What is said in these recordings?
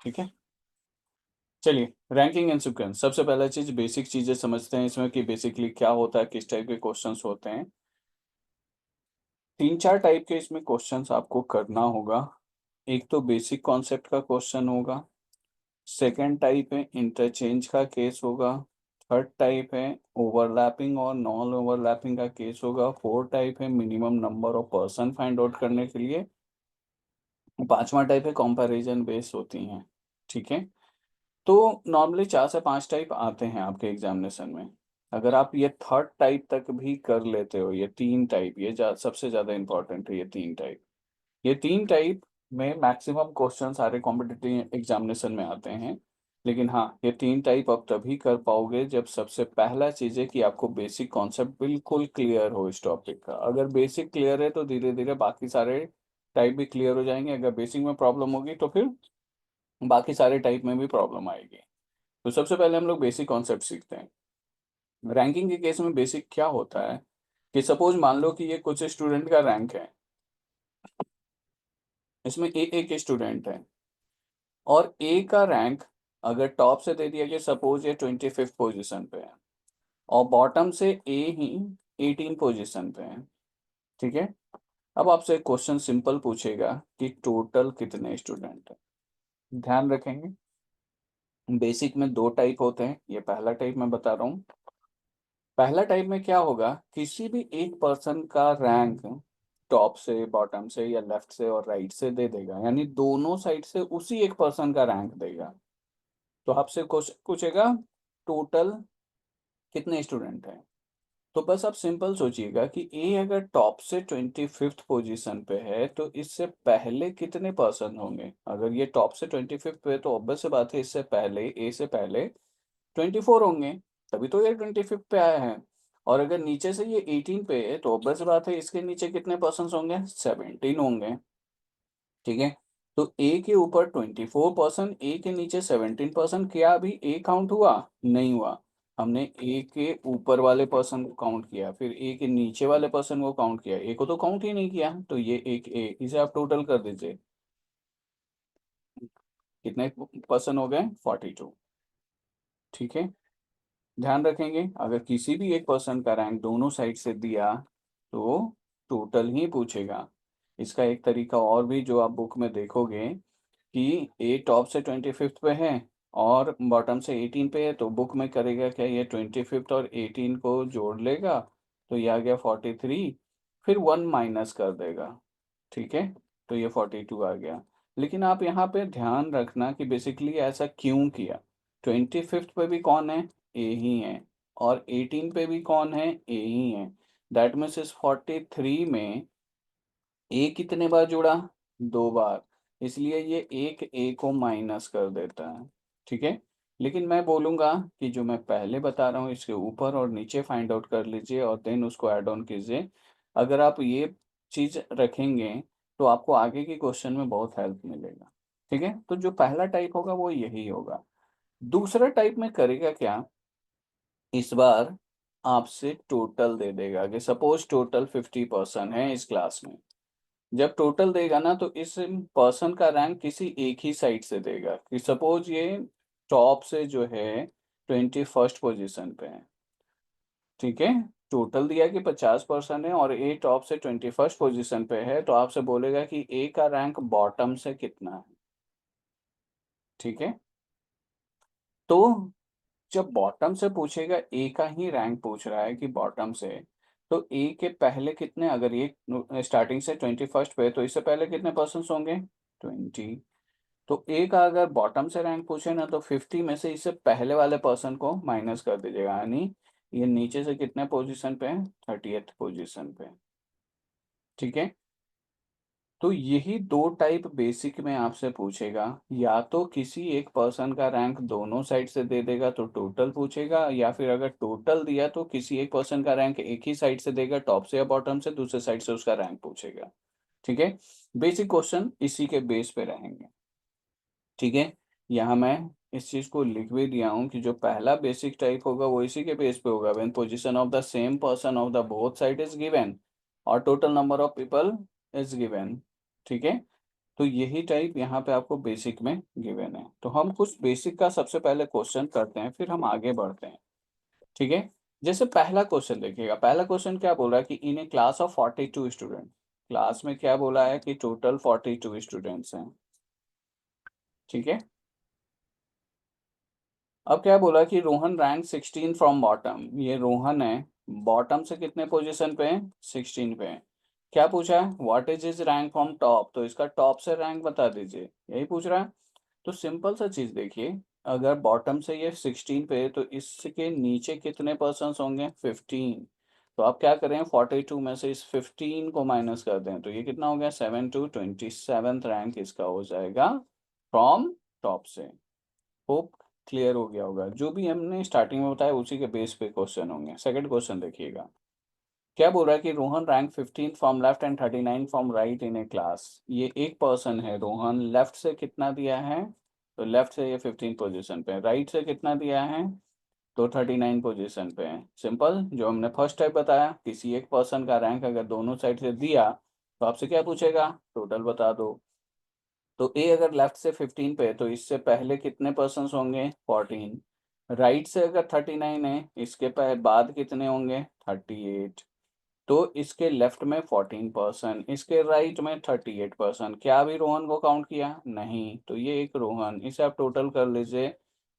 ठीक है, चलिए रैंकिंग एंड सीक्वेंस। सबसे पहला चीज बेसिक चीजें समझते हैं इसमें कि बेसिकली क्या होता है, किस टाइप के क्वेश्चंस होते हैं। तीन चार टाइप के इसमें क्वेश्चंस आपको करना होगा। एक तो बेसिक कॉन्सेप्ट का क्वेश्चन होगा, सेकंड टाइप है इंटरचेंज का केस होगा, थर्ड टाइप है ओवरलैपिंग और नॉन ओवरलैपिंग का केस होगा, फोर्थ टाइप है minimum number of person find out करने के लिए, पांचवा टाइप है कंपैरिजन बेस्ड होती हैं। ठीक है, तो नॉर्मली 4 से 5 टाइप आते हैं आपके एग्जामिनेशन में। अगर आप ये थर्ड टाइप तक भी कर लेते हो, ये तीन टाइप, ये सबसे ज़्यादा इंपॉर्टेंट है। ये तीन टाइप, ये तीन टाइप में मैक्सिमम क्वेश्चन सारे कॉम्पिटिटिव एग्जामिनेशन में आते हैं। लेकिन हाँ, ये तीन टाइप आप तभी कर पाओगे जब सबसे पहला चीज़ है कि आपको बेसिक कॉन्सेप्ट बिल्कुल क्लियर हो इस टॉपिक का। अगर बेसिक क्लियर है तो धीरे धीरे बाकी सारे टाइप भी क्लियर हो जाएंगे। अगर बेसिक में प्रॉब्लम होगी तो फिर बाकी सारे टाइप में भी प्रॉब्लम आएगी। तो सबसे पहले हम लोग बेसिक कॉन्सेप्ट सीखते हैं। रैंकिंग के केस में बेसिक क्या होता है कि सपोज मान लो कि ये कुछ स्टूडेंट का रैंक है, इसमें ए एक स्टूडेंट है और ए का रैंक अगर टॉप से दे दिया कि सपोज ये 25th पोजीशन पे है और बॉटम से ए ही 18 पोजीशन पे है। ठीक है, अब आपसे एक क्वेश्चन सिंपल पूछेगा कि टोटल कितने स्टूडेंट हैं। ध्यान रखेंगे, बेसिक में दो टाइप होते हैं। ये पहला टाइप मैं बता रहा हूँ। पहला टाइप में क्या होगा, किसी भी एक पर्सन का रैंक टॉप से बॉटम से या लेफ्ट से और राइट से दे देगा, यानी दोनों साइड से उसी एक पर्सन का रैंक देगा। तो आपसे क्वेश्चन पूछेगा टोटल कितने स्टूडेंट हैं। तो बस आप सिंपल सोचिएगा कि ए अगर टॉप से 25th पोजीशन पे है तो इससे पहले कितने पर्सन होंगे। अगर ये टॉप से 25th पे है तो ऑब्वियस सी बात है इससे पहले, ए से पहले 24 होंगे, तभी तो ये 25th पे आया है। और अगर नीचे से ये 18 पे है तो ऑब्वियस बात है इसके नीचे कितने पर्सन होंगे, 17 होंगे। ठीक है, तो ए के ऊपर 24%, ए के नीचे 17%, क्या अभी ए काउंट हुआ? नहीं हुआ। हमने ए के ऊपर वाले पर्सन को काउंट किया, फिर ए के नीचे वाले पर्सन को काउंट किया, ए को तो काउंट ही नहीं किया। तो ये एक ए, इसे आप टोटल कर दीजिए, कितने पर्सन हो गए? 42। ठीक है, ध्यान रखेंगे अगर किसी भी एक पर्सन का रैंक दोनों साइड से दिया तो टोटल ही पूछेगा। इसका एक तरीका और भी जो आप बुक में देखोगे कि ए टॉप से 25th पे है और बॉटम से 18 पे है, तो बुक में करेगा क्या, ये 25th और 18 को जोड़ लेगा तो ये आ गया 43, फिर 1 माइनस कर देगा। ठीक है, तो ये 42 आ गया। लेकिन आप यहाँ पे ध्यान रखना कि बेसिकली ऐसा क्यों किया। 25th पे भी कौन है? ए ही है। और 18 पे भी कौन है? ए ही है। दैट मीन्स इस 43 में ए कितने बार जुड़ा? दो बार। इसलिए ये एक ए को माइनस कर देता है। ठीक है, लेकिन मैं बोलूँगा कि जो मैं पहले बता रहा हूँ इसके ऊपर और नीचे फाइंड आउट कर लीजिए और देन उसको ऐड ऑन कीजिए। अगर आप ये चीज़ रखेंगे तो आपको आगे के क्वेश्चन में बहुत हेल्प मिलेगा। ठीक है, तो जो पहला टाइप होगा वो यही होगा। दूसरा टाइप में करेगा क्या, इस बार आपसे टोटल दे देगा कि सपोज टोटल 50% है इस क्लास में। जब टोटल देगा ना तो इस पर्सन का रैंक किसी एक ही साइड से देगा कि सपोज ये टॉप से जो है 21st पोजीशन पे है। ठीक है, टोटल दिया कि 50% है और ए टॉप से 21st पोजीशन पे है, तो आपसे बोलेगा कि ए का रैंक बॉटम से कितना है। ठीक है, तो जब बॉटम से पूछेगा, ए का ही रैंक पूछ रहा है कि बॉटम से, तो ए के पहले कितने, अगर ये स्टार्टिंग से 21st पे है तो इससे पहले कितने पर्सन होंगे? 20। तो ए का अगर बॉटम से रैंक पूछे ना तो 50 में से इससे पहले वाले पर्सन को माइनस कर दीजिएगा, यानी ये नीचे से कितने पोजीशन पे है? 30th पोजीशन पे। ठीक है, तो यही दो टाइप बेसिक में आपसे पूछेगा। या तो किसी एक पर्सन का रैंक दोनों साइड से दे देगा तो टोटल पूछेगा, या फिर अगर टोटल दिया तो किसी एक पर्सन का रैंक एक ही साइड से देगा, टॉप से या बॉटम से, दूसरे साइड से उसका रैंक पूछेगा। ठीक है, बेसिक क्वेश्चन इसी के बेस पे रहेंगे। ठीक है, यहाँ मैं इस चीज़ को लिख भी दिया हूँ कि जो पहला बेसिक टाइप होगा वो इसी के बेस पे होगा, when position of the same person of the both side is given और total number of people is given. ठीक है, तो यही टाइप यहाँ पे आपको बेसिक में गिवन है। तो हम कुछ बेसिक का सबसे पहले क्वेश्चन करते हैं, फिर हम आगे बढ़ते हैं। ठीक है, जैसे पहला क्वेश्चन देखिएगा। पहला क्वेश्चन क्या बोल रहा है कि in a class of 42 student, class में क्या बोला है कि टोटल 42 स्टूडेंट्स हैं। ठीक है, अब क्या बोला कि रोहन रैंक 16 फ्रॉम बॉटम। ये रोहन है, बॉटम से कितने पोजीशन पे है, 16 पे है। क्या पूछा है, what is is rank from top, तो इसका टॉप से रैंक बता दीजिए, यही पूछ रहा है। तो सिंपल सा चीज देखिए, अगर बॉटम से ये 16 पे है तो इसके नीचे कितने पर्सन्स होंगे, 15। तो आप क्या करें, 42 में से इस 15 को माइनस कर दें, तो ये कितना हो गया, 7 टू 27th रैंक इसका हो जाएगा फ्रॉम टॉप से। होप क्लियर हो गया होगा। जो भी हमने स्टार्टिंग में बताया उसी के बेस पे क्वेश्चन होंगे। सेकंड क्वेश्चन देखिएगा, क्या बोल रहा है कि Rohan rank 15 from left and 39 from right in a class. ये एक पर्सन है रोहन, लेफ्ट से कितना दिया है, तो लेफ्ट से ये 15 पोजीशन पे है, राइट से कितना दिया है, तो 39 पोजीशन पे है। सिंपल, जो हमने फर्स्ट टाइप बताया, किसी एक पर्सन का रैंक अगर दोनों साइड से दिया तो आपसे क्या पूछेगा, टोटल बता दो। तो ए अगर लेफ्ट से 15 पे है तो इससे पहले कितने पर्सन होंगे, 14। राइट से अगर 39 है, इसके बाद कितने होंगे, 38। तो इसके लेफ्ट में 14%, इसके राइट में 38%। क्या अभी रोहन को काउंट किया, नहीं, तो ये एक रोहन, इसे आप टोटल कर लीजिए,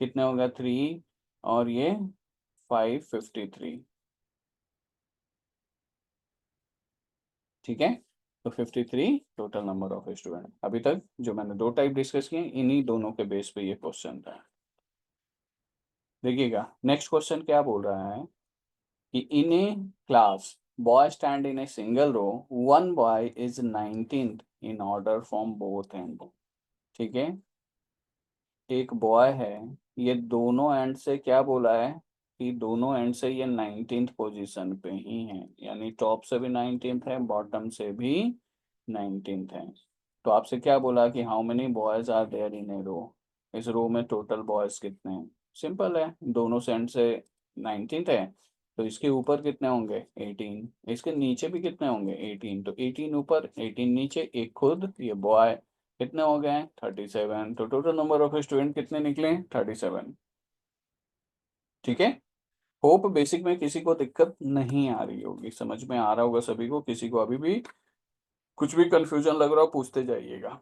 कितने हो गया, 3, और ये 553। ठीक है, तो 53 टोटल नंबर ऑफ स्टूडेंट। अभी तक जो मैंने दो टाइप डिस्कस किए, इन्हीं दोनों के बेस पे ये क्वेश्चन था। देखिएगा नेक्स्ट क्वेश्चन क्या बोल रहा है कि in a class boy stand in a single row, one boy is 19th in order from both end. ठीक है, एक बॉय है, ये दोनों एंड से क्या बोला है कि दोनों एंड से ये 19th पोजीशन पे ही है, यानी टॉप से भी 19th है, बॉटम से भी 19th है। तो आपसे क्या बोला कि how many boys are there in a row, इस रो में टोटल बॉयज कितने हैं। सिंपल है, दोनों से एंड से 19th है, तो इसके ऊपर कितने होंगे, 18, इसके नीचे भी कितने होंगे, 18। तो 18 ऊपर 18 नीचे, एक खुद ये बॉय, कितने हो गए, 37। तो टोटल नंबर ऑफ स्टूडेंट कितने निकले, 37। ठीक है, होप बेसिक में किसी को दिक्कत नहीं आ रही होगी, समझ में आ रहा होगा सभी को। किसी को अभी भी कुछ भी कंफ्यूजन लग रहा हो पूछते जाइएगा।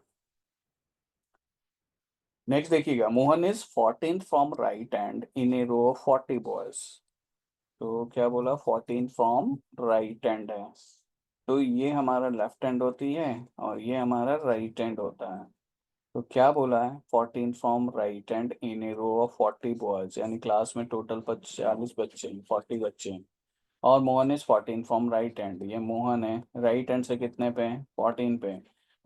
नेक्स्ट देखिएगा, Mohan is 14th from right hand in a row of 40 boys. तो क्या बोला, 14 फ्रॉम राइट हैंड है, तो ये हमारा लेफ्ट हैंड होती है और ये हमारा राइट हैंड होता है। तो क्या बोला है, 14 from right hand in a row of 40 boys, यानी क्लास में टोटल 40 बच्चे हैं, 40 बच्चे हैं। और Mohan is 14 from right hand, ये मोहन है, राइट हैंड से कितने पे हैं, 14 पे।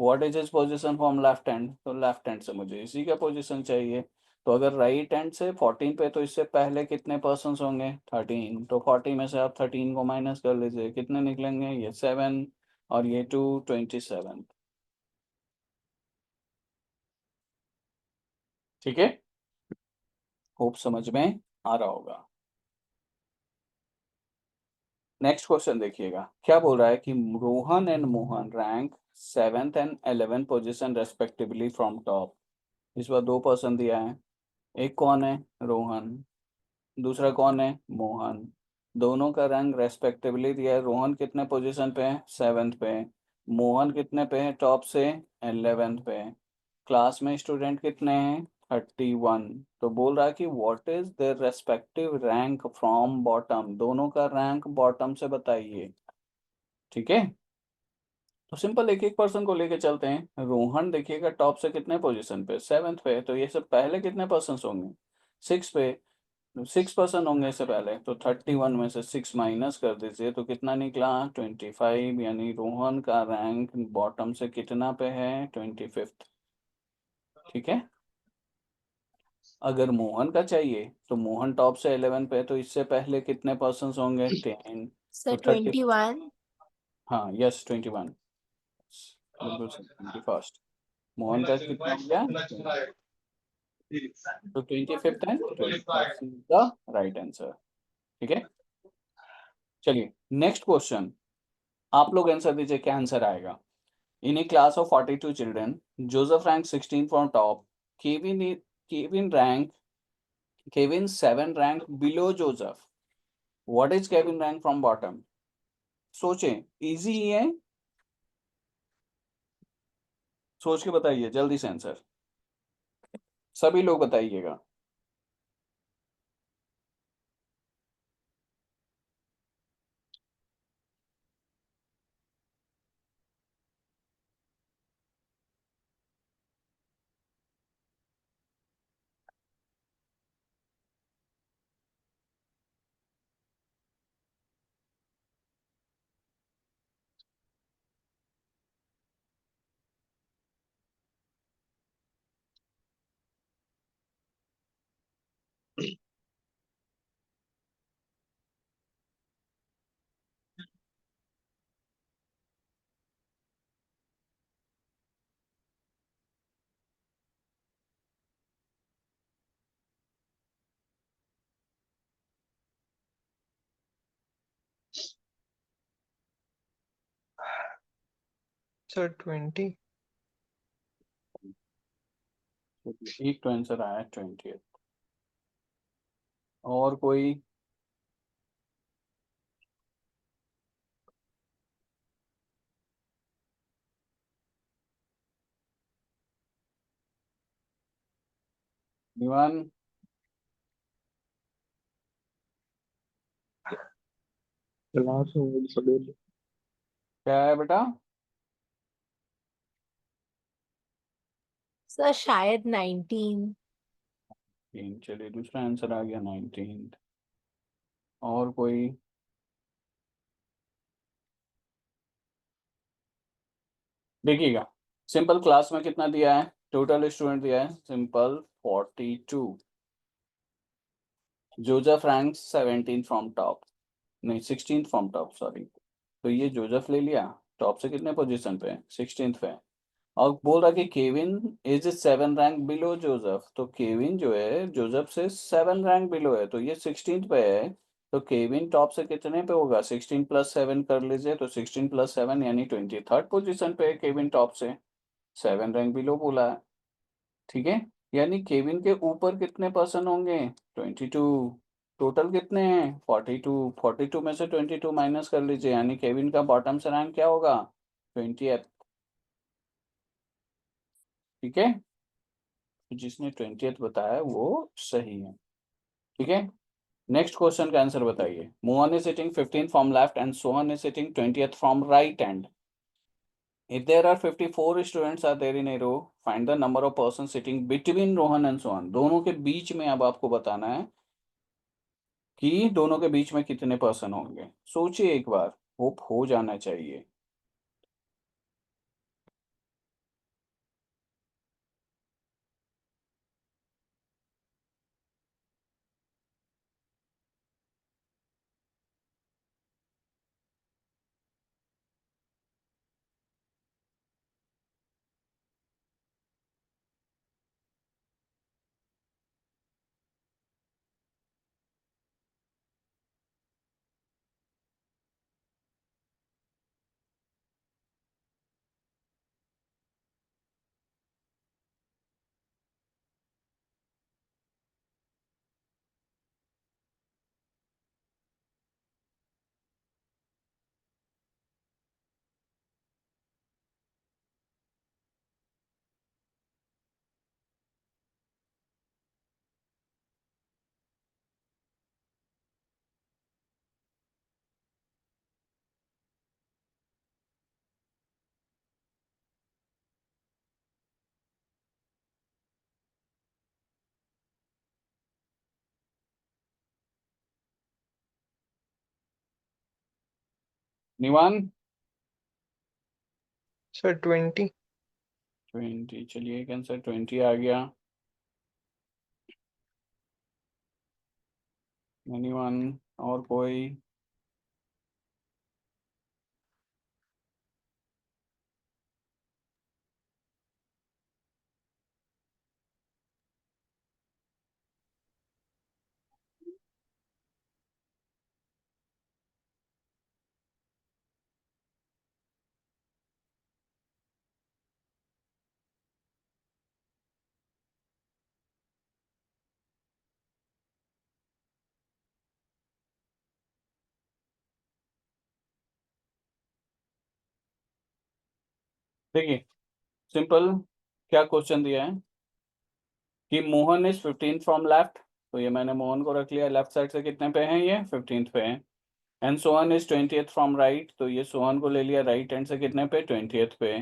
What is is position from left hand, तो लेफ्ट हैंड से मुझे इसी का पोजीशन चाहिए। तो अगर राइट हैंड से 14 पे, तो इससे पहले कितने पर्सन होंगे, 13। तो 40 में से आप 13 को माइनस कर लीजिए, कितने निकलेंगे, ये 7 और ये 2, 27। ठीक है, होप समझ में आ रहा होगा। नेक्स्ट क्वेश्चन देखिएगा, क्या बोल रहा है कि Rohan and Mohan rank 7th and 11th position respectively from top. इस बार दो पर्सन दिया है, एक कौन है, रोहन, दूसरा कौन है, मोहन। दोनों का रैंक रेस्पेक्टिवली दिया है, रोहन कितने पोजीशन पे है, 7th पे है, मोहन कितने पे है टॉप से, 11th पे है। क्लास में स्टूडेंट कितने हैं, 31। तो बोल रहा है कि what is their respective rank from bottom, दोनों का रैंक बॉटम से बताइए। ठीक है, तो सिंपल एक एक पर्सन को लेके चलते हैं। रोहन देखिएगा टॉप से कितने पोजीशन पे, 7th पे है, तो ये सब पहले कितने पर्सन होंगे, 6 पे, 6% होंगे इससे पहले। तो 31 में से 6 माइनस कर दीजिए, तो कितना निकला, 25। यानी रोहन का रैंक बॉटम से कितना पे है, 25th। ठीक है, अगर मोहन का चाहिए तो मोहन टॉप से 11 पे है, तो इससे पहले कितने पर्सन होंगे, 10। सर तो 30, 21। हाँ यस 21, बिल्कुल 21st। मोहन का कितना हो गया, 20। तो 25th and 21st the right answer. ठीक है, चलिए नेक्स्ट क्वेश्चन, आप लोग आंसर दीजिए क्या आंसर आएगा। In a class of 42 children, Joseph ranked 16 from top. Kevin rank Kevin 7 rank below Joseph. What is Kevin rank from bottom? सोचें, easy ही है, सोच के बताइए जल्दी से आंसर, सभी लोग बताइएगा। सर 20। एक तो आंसर आया 20। और कोई? निवान? क्लास में सभी क्या है बेटा? सर शायद 19। चलिए दूसरा आंसर आ गया 19। और कोई? देखिएगा, सिंपल क्लास में कितना दिया है, टोटल स्टूडेंट दिया है simple 42। Joseph rank 17 from top, नहीं 16 फ्रॉम टॉप, सॉरी। तो ये जोसेफ ले लिया, टॉप से कितने पोजीशन पे, 16th पे। और बोल रहा कि Kevin is 7 rank below Joseph, तो केविन जो है जोसेफ से 7 रैंक बिलो है, तो ये 16th पे है। तो केविन टॉप से कितने पे होगा, 16 प्लस 7 कर लीजिए, तो 16 प्लस 7 यानी 23rd पोजीशन पे है केविन, टॉप से 7 रैंक बिलो बोला है। ठीक है, यानी केविन के ऊपर कितने पर्सन होंगे, 22। टोटल कितने हैं, 42। 42 में से 22 माइनस कर लीजिए, यानी केविन का बॉटम से रैंक क्या होगा, 20th। ठीक है, तो जिसने 20th बताया वो सही है। ठीक है, नेक्स्ट क्वेश्चन का आंसर बताइए। Mohan is sitting 15 from left and Sohan is sitting 20th from right and. If there are 54 students are there in a row, find the number of persons sitting between Rohan and Sohan। दोनों के बीच में अब आपको बताना है कि दोनों के बीच में कितने पर्सन होंगे। सोचिए एक बार, होप हो जाना चाहिए। निवान? सर 20। 20, चलिए एक आंसर 20 आ गया। एनीवन? और कोई? देखिए सिंपल, क्या क्वेश्चन दिया है कि मोहन इज 15 फ्रॉम लेफ्ट, तो ये मैंने मोहन को रख लिया, लेफ्ट साइड से कितने पे हैं, ये 15th पे हैं। And Sohan is 20th from right, तो ये सोहन को ले लिया राइट हैंड से कितने पे, 20th पे।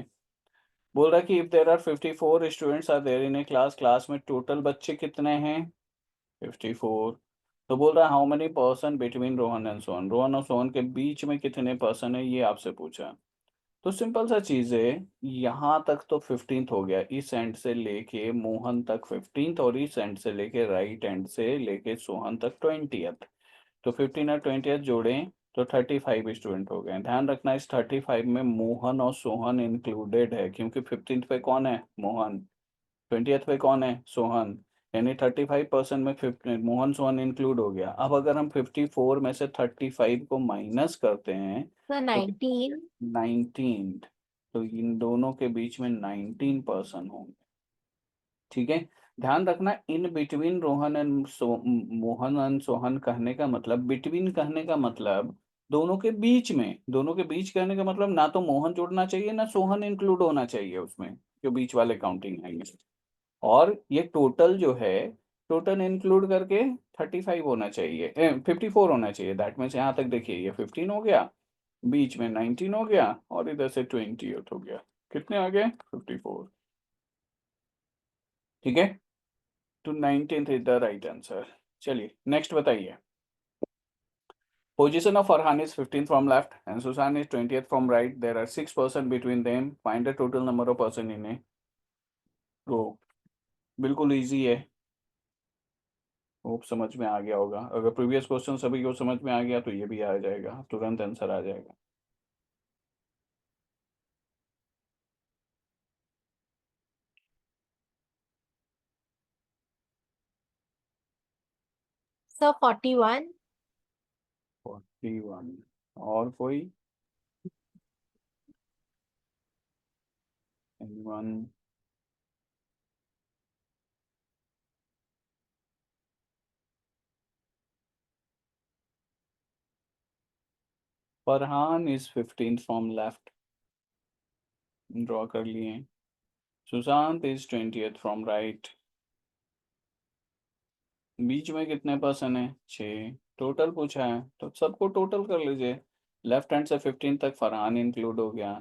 बोल रहा कि if there are 54 students are there in a class, class में टोटल बच्चे कितने हैं, 54। तो बोल रहा है how many person between Rohan and Sohan, Rohan और सोहन के बीच में कितने पर्सन है, ये आपसे पूछा। तो सिंपल सा चीज है, यहाँ तक तो 15th हो गया, इस एंड से लेके मोहन तक 15th, और इस एंड से लेके राइट एंड से लेके सोहन तक 20th। तो 15 और 20th जोड़ें तो 35 स्टूडेंट हो गए। ध्यान रखना इस 35 में मोहन और सोहन इंक्लूडेड है, क्योंकि 15th पे कौन है, मोहन, 20th पे कौन है, सोहन। यानी 35% में 15 मोहन सोहन इंक्लूड हो गया। अब अगर हम 54 में से 35 को माइनस करते हैं Sir, तो 19. 19, तो इन दोनों के बीच में 19 पर्सन होंगे। ठीक है, ध्यान रखना in between Rohan and Mohan and Sohan कहने का मतलब, बिटवीन कहने का मतलब दोनों के बीच में, दोनों के बीच कहने का मतलब ना तो मोहन जोड़ना चाहिए ना सोहन इंक्लूड होना चाहिए उसमें, जो बीच वाले काउंटिंग है ये। और ये टोटल जो है, टोटल इंक्लूड करके 35 होना चाहिए, 54 होना चाहिए। दैट मीन्स यहाँ तक देखिए ये 15 हो गया, बीच में 19 हो गया, और इधर से 28 हो गया, कितने आ गए, 54। ठीक है, तो 19th is the right answer. चलिए नेक्स्ट बताइए। Position of Farhan is 15th from left and Susan is 20th from right. There are 6 person between them. Find the total number of person in a row. बिल्कुल easy है, hope समझ में आ गया होगा। अगर previous question सभी को समझ में आ गया तो ये भी आ जाएगा, तुरंत आंसर आ जाएगा। Sir, 41. 41, और कोई, anyone? Farhan is 15th from left, draw कर लिए। Sushant is 20th from right, बीच में कितने पर्सन है, 6। टोटल पूछा है तो सबको टोटल कर लीजिए। लेफ्ट हैंड से 15 तक फरहान इंक्लूड हो गया,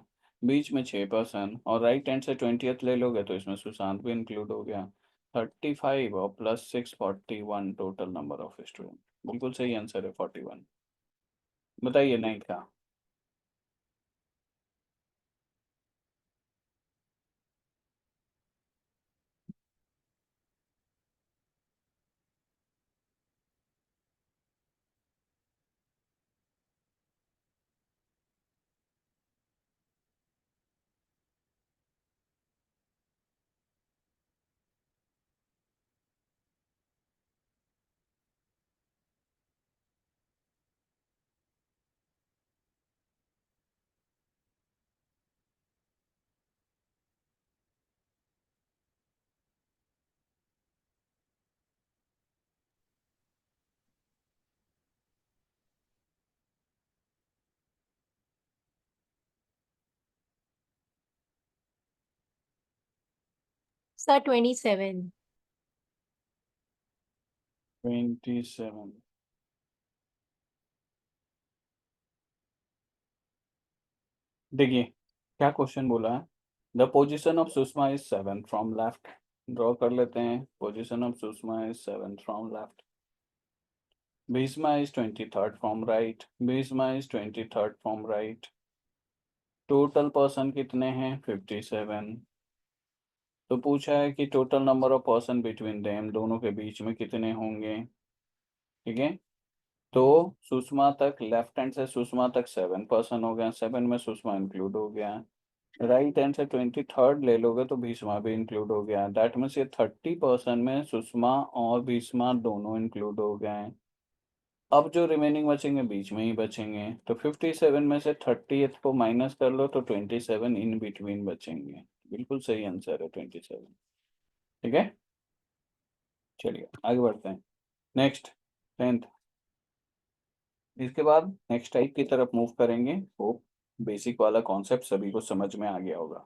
बीच में 6 पर्सन, और राइट हैंड से 20th ले लोगे तो इसमें सुशांत भी इंक्लूड हो गया। 35 और plus 6 41 total number of student. बिल्कुल सही आंसर है 41। बताइए नहीं का। Sir, 27. 27, देखिए क्या क्वेश्चन बोला है। The position of Sushma is 7 from left, draw कर लेते हैं। Position of Sushma is 7 from left. Bhisma is 23rd from right. Bhisma is 23rd from right. Total person कितने हैं, 57। तो पूछा है कि total number of person between them, दोनों के बीच में कितने होंगे। ठीक है, तो सुषमा तक, लेफ्ट हैंड से सुषमा तक 7 पर्सन हो गया, 7 में सुषमा इंक्लूड हो गया। राइट हैंड से 23rd ले लोगे तो भीष्मा भी इंक्लूड हो गया। दैट मीन्स ये 30 पर्सन में सुषमा और भीष्मा दोनों इंक्लूड हो गए। अब जो रिमेनिंग बचेंगे बीच में ही बचेंगे, तो 57 में से 30th को माइनस कर लो तो 27 इन बिटवीन बचेंगे। बिल्कुल सही आंसर है 27। ठीक है, चलिए आगे बढ़ते हैं। नेक्स्ट 10th, इसके बाद नेक्स्ट टाइप की तरफ मूव करेंगे। होप बेसिक वाला कॉन्सेप्ट सभी को समझ में आ गया होगा।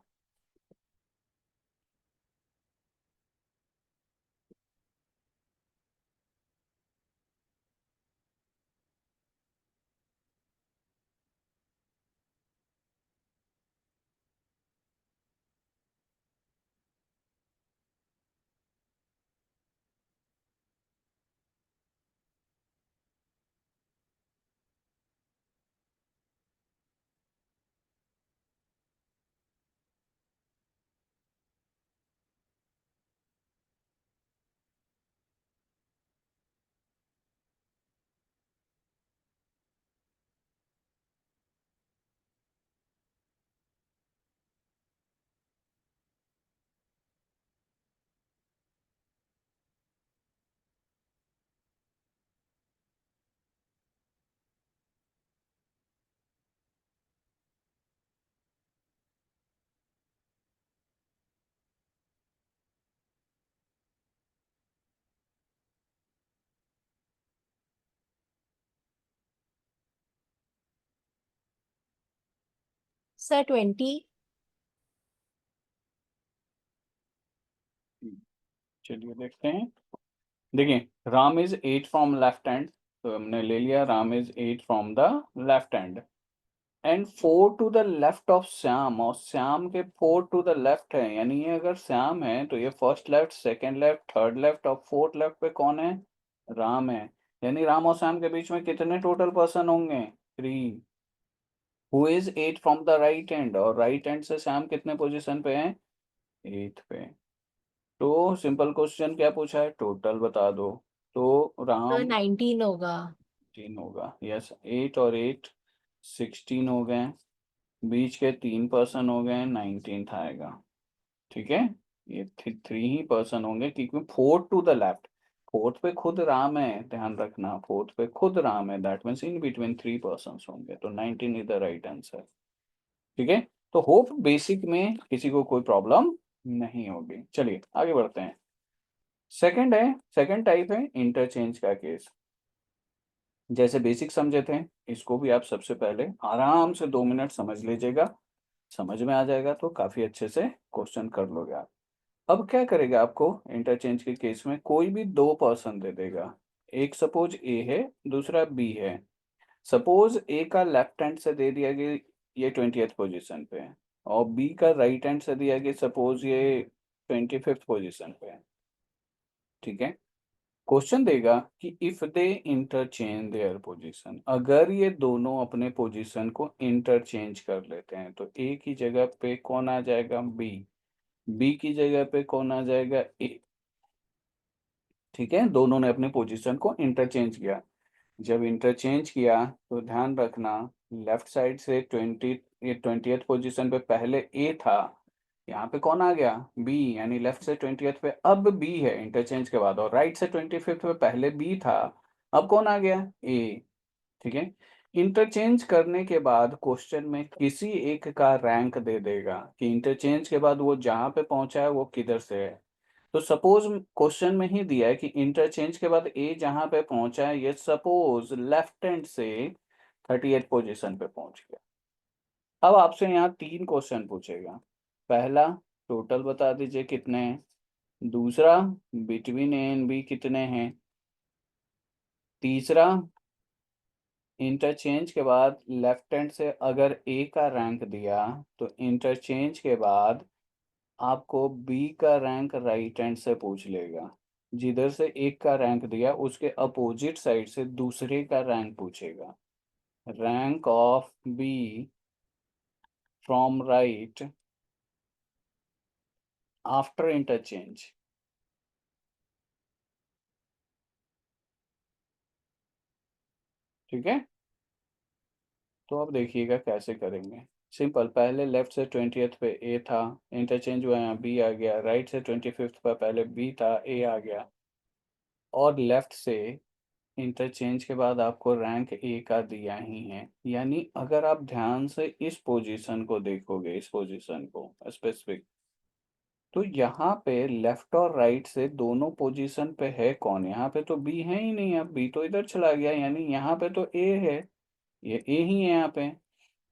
Sir, 20. चलिए देखते हैं। देखिए, Ram is 8 from left hand, तो हमने ले लिया Ram is 8 from the left hand, and 4 to the left of Shyam, और श्याम के 4 टू द लेफ्ट है, यानी ये अगर श्याम है तो ये first left, second left, third left और फोर्थ लेफ्ट पे कौन है? राम है। यानी राम और श्याम के बीच में कितने टोटल पर्सन होंगे? 3। Who is 8 from the right hand, और राइट हैंड से श्याम कितने पोजीशन पे है? 8 पे। तो सिंपल क्वेश्चन क्या पूछा है? टोटल बता दो। तो Sir, राम 19 होगा। 16 होगा, यस, 8 और 8 16 हो गए, बीच के 3 पर्सन हो गए, 19 आएगा। ठीक है, ये 3 ही पर्सन होंगे, क्योंकि 4 टू द लेफ्ट, फोर्थ पे खुद राम है, ध्यान रखना, फोर्थ पे खुद राम है, that means in between 3 person होंगे, तो 19 इज द राइट आंसर। ठीक है, तो होप बेसिक में किसी को कोई प्रॉब्लम नहीं होगी। चलिए आगे बढ़ते हैं। सेकंड है, सेकंड टाइप है इंटरचेंज का केस। जैसे बेसिक समझे थे, इसको भी आप सबसे पहले आराम से 2 मिनट समझ लीजिएगा, समझ में आ जाएगा तो काफी अच्छे से क्वेश्चन कर लोगे आप। अब क्या करेगा, आपको इंटरचेंज के केस में कोई भी 2 पर्सन दे देगा, एक सपोज ए है, दूसरा बी है। सपोज ए का लेफ्ट हैंड से दे दिया गया ये 20th पोजीशन पे है, और बी का राइट हैंड से दिया गया सपोज ये 25th पोजीशन पे है। ठीक है, क्वेश्चन देगा कि if they interchange their position, अगर ये दोनों अपने पोजीशन को इंटरचेंज कर लेते हैं तो ए की जगह पे कौन आ जाएगा? बी। बी की जगह पे कौन आ जाएगा? ए। ठीक है, दोनों ने अपने पोजीशन को इंटरचेंज किया। जब इंटरचेंज किया तो ध्यान रखना, लेफ्ट साइड से 20th पोजीशन पे पहले ए था, यहाँ पे कौन आ गया? बी, यानी लेफ्ट से 20th पे अब बी है इंटरचेंज के बाद, और राइट से 25th पे पहले बी था, अब कौन आ गया? ए। ठीक है, इंटरचेंज करने के बाद क्वेश्चन में किसी एक का रैंक दे देगा कि इंटरचेंज के बाद वो जहाँ पे पहुंचा है वो किधर से है। तो सपोज क्वेश्चन में ही दिया है कि इंटरचेंज के बाद ए जहां पे पहुंचा है, ये सपोज लेफ्ट हैंड से 38 पोजीशन पे पहुंच गया। अब आपसे यहाँ 3 क्वेश्चन पूछेगा। पहला, टोटल बता दीजिए कितने हैं। दूसरा, बिटवीन ए एंड बी कितने हैं। तीसरा, इंटरचेंज के बाद लेफ्ट हैंड से अगर ए का रैंक दिया तो इंटरचेंज के बाद आपको बी का रैंक राइट हैंड से पूछ लेगा। जिधर से एक का रैंक दिया उसके अपोजिट साइड से दूसरे का रैंक पूछेगा। Rank of B from right after interchange. ठीक है, तो अब देखिएगा कैसे करेंगे। सिंपल, पहले लेफ्ट से 20th पे ए था, इंटरचेंज हुआ, यहाँ बी आ गया, राइट से 25th पे पहले बी था, ए आ गया, और लेफ्ट से इंटरचेंज के बाद आपको रैंक ए का दिया ही है। यानी अगर आप ध्यान से इस पोजीशन को देखोगे, इस पोजीशन को स्पेसिफिक, तो यहाँ पे लेफ्ट और राइट से दोनों पोजीशन पे है कौन? यहाँ पे तो बी है ही नहीं, अब बी तो इधर चला गया, यानी यहाँ पे तो ए है, ये ए ही है यहाँ पे।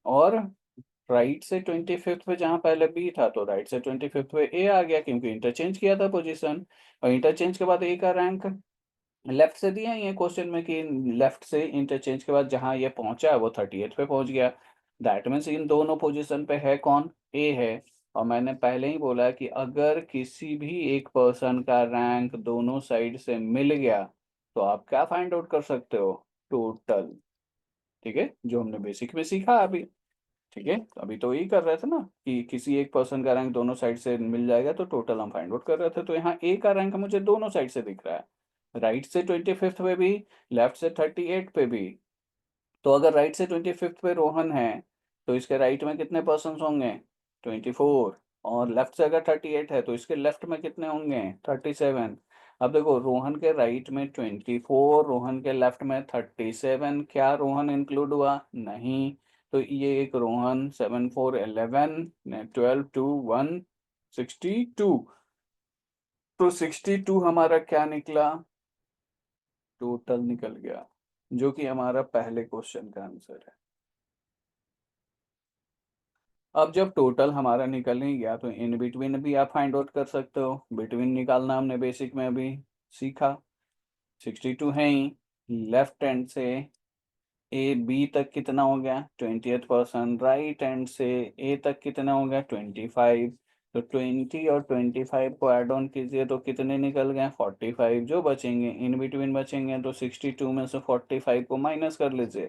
और राइट से 25th पे जहाँ पहले बी था तो राइट से 25th पे ए आ गया, क्योंकि इंटरचेंज किया था पोजीशन, और इंटरचेंज के बाद ए का रैंक लेफ्ट से दिया है ये क्वेश्चन में कि लेफ्ट से इंटरचेंज के बाद जहां ये पहुंचा है वो 38 पे पहुंच गया। दैट मीन्स इन दोनों पोजीशन पे है कौन? ए है। और मैंने पहले ही बोला कि अगर किसी भी एक पर्सन का रैंक दोनों साइड से मिल गया तो आप क्या फाइंड आउट कर सकते हो? टोटल। ठीक है, जो हमने बेसिक में सीखा अभी। ठीक है, अभी तो यही कर रहे थे ना कि किसी एक पर्सन का रैंक दोनों साइड से मिल जाएगा तो टोटल हम फाइंड आउट कर रहे थे। तो यहाँ ए का रैंक मुझे दोनों साइड से दिख रहा है, राइट से 25th पे भी, लेफ्ट से 38 पे भी। तो अगर राइट से 25th पे रोहन है तो इसके राइट में कितने पर्सन होंगे? 24। और लेफ्ट से अगर 38 है तो इसके लेफ्ट में कितने होंगे? 37। अब देखो, रोहन के राइट में 24, रोहन के लेफ्ट में 37, क्या रोहन इंक्लूड हुआ? नहीं। तो ये एक रोहन, 7 4 11, 12 2 1 62। तो 62 हमारा क्या निकला? टोटल निकल गया, जो कि हमारा पहले क्वेश्चन का आंसर है। अब जब टोटल हमारा निकल ही गया तो इन बिटवीन भी आप फाइंड आउट कर सकते हो। बिटवीन निकालना हमने बेसिक में अभी सीखा। 62 है ही। लेफ्ट हैंड से ए बी तक कितना हो गया 20%। राइट हैंड से ए तक कितना हो गया 25। तो 20 और 25 को ऐड ऑन कीजिए तो कितने निकल गए 45 जो बचेंगे इन बिटवीन बचेंगे। तो 62 में से 45 को माइनस कर लीजिए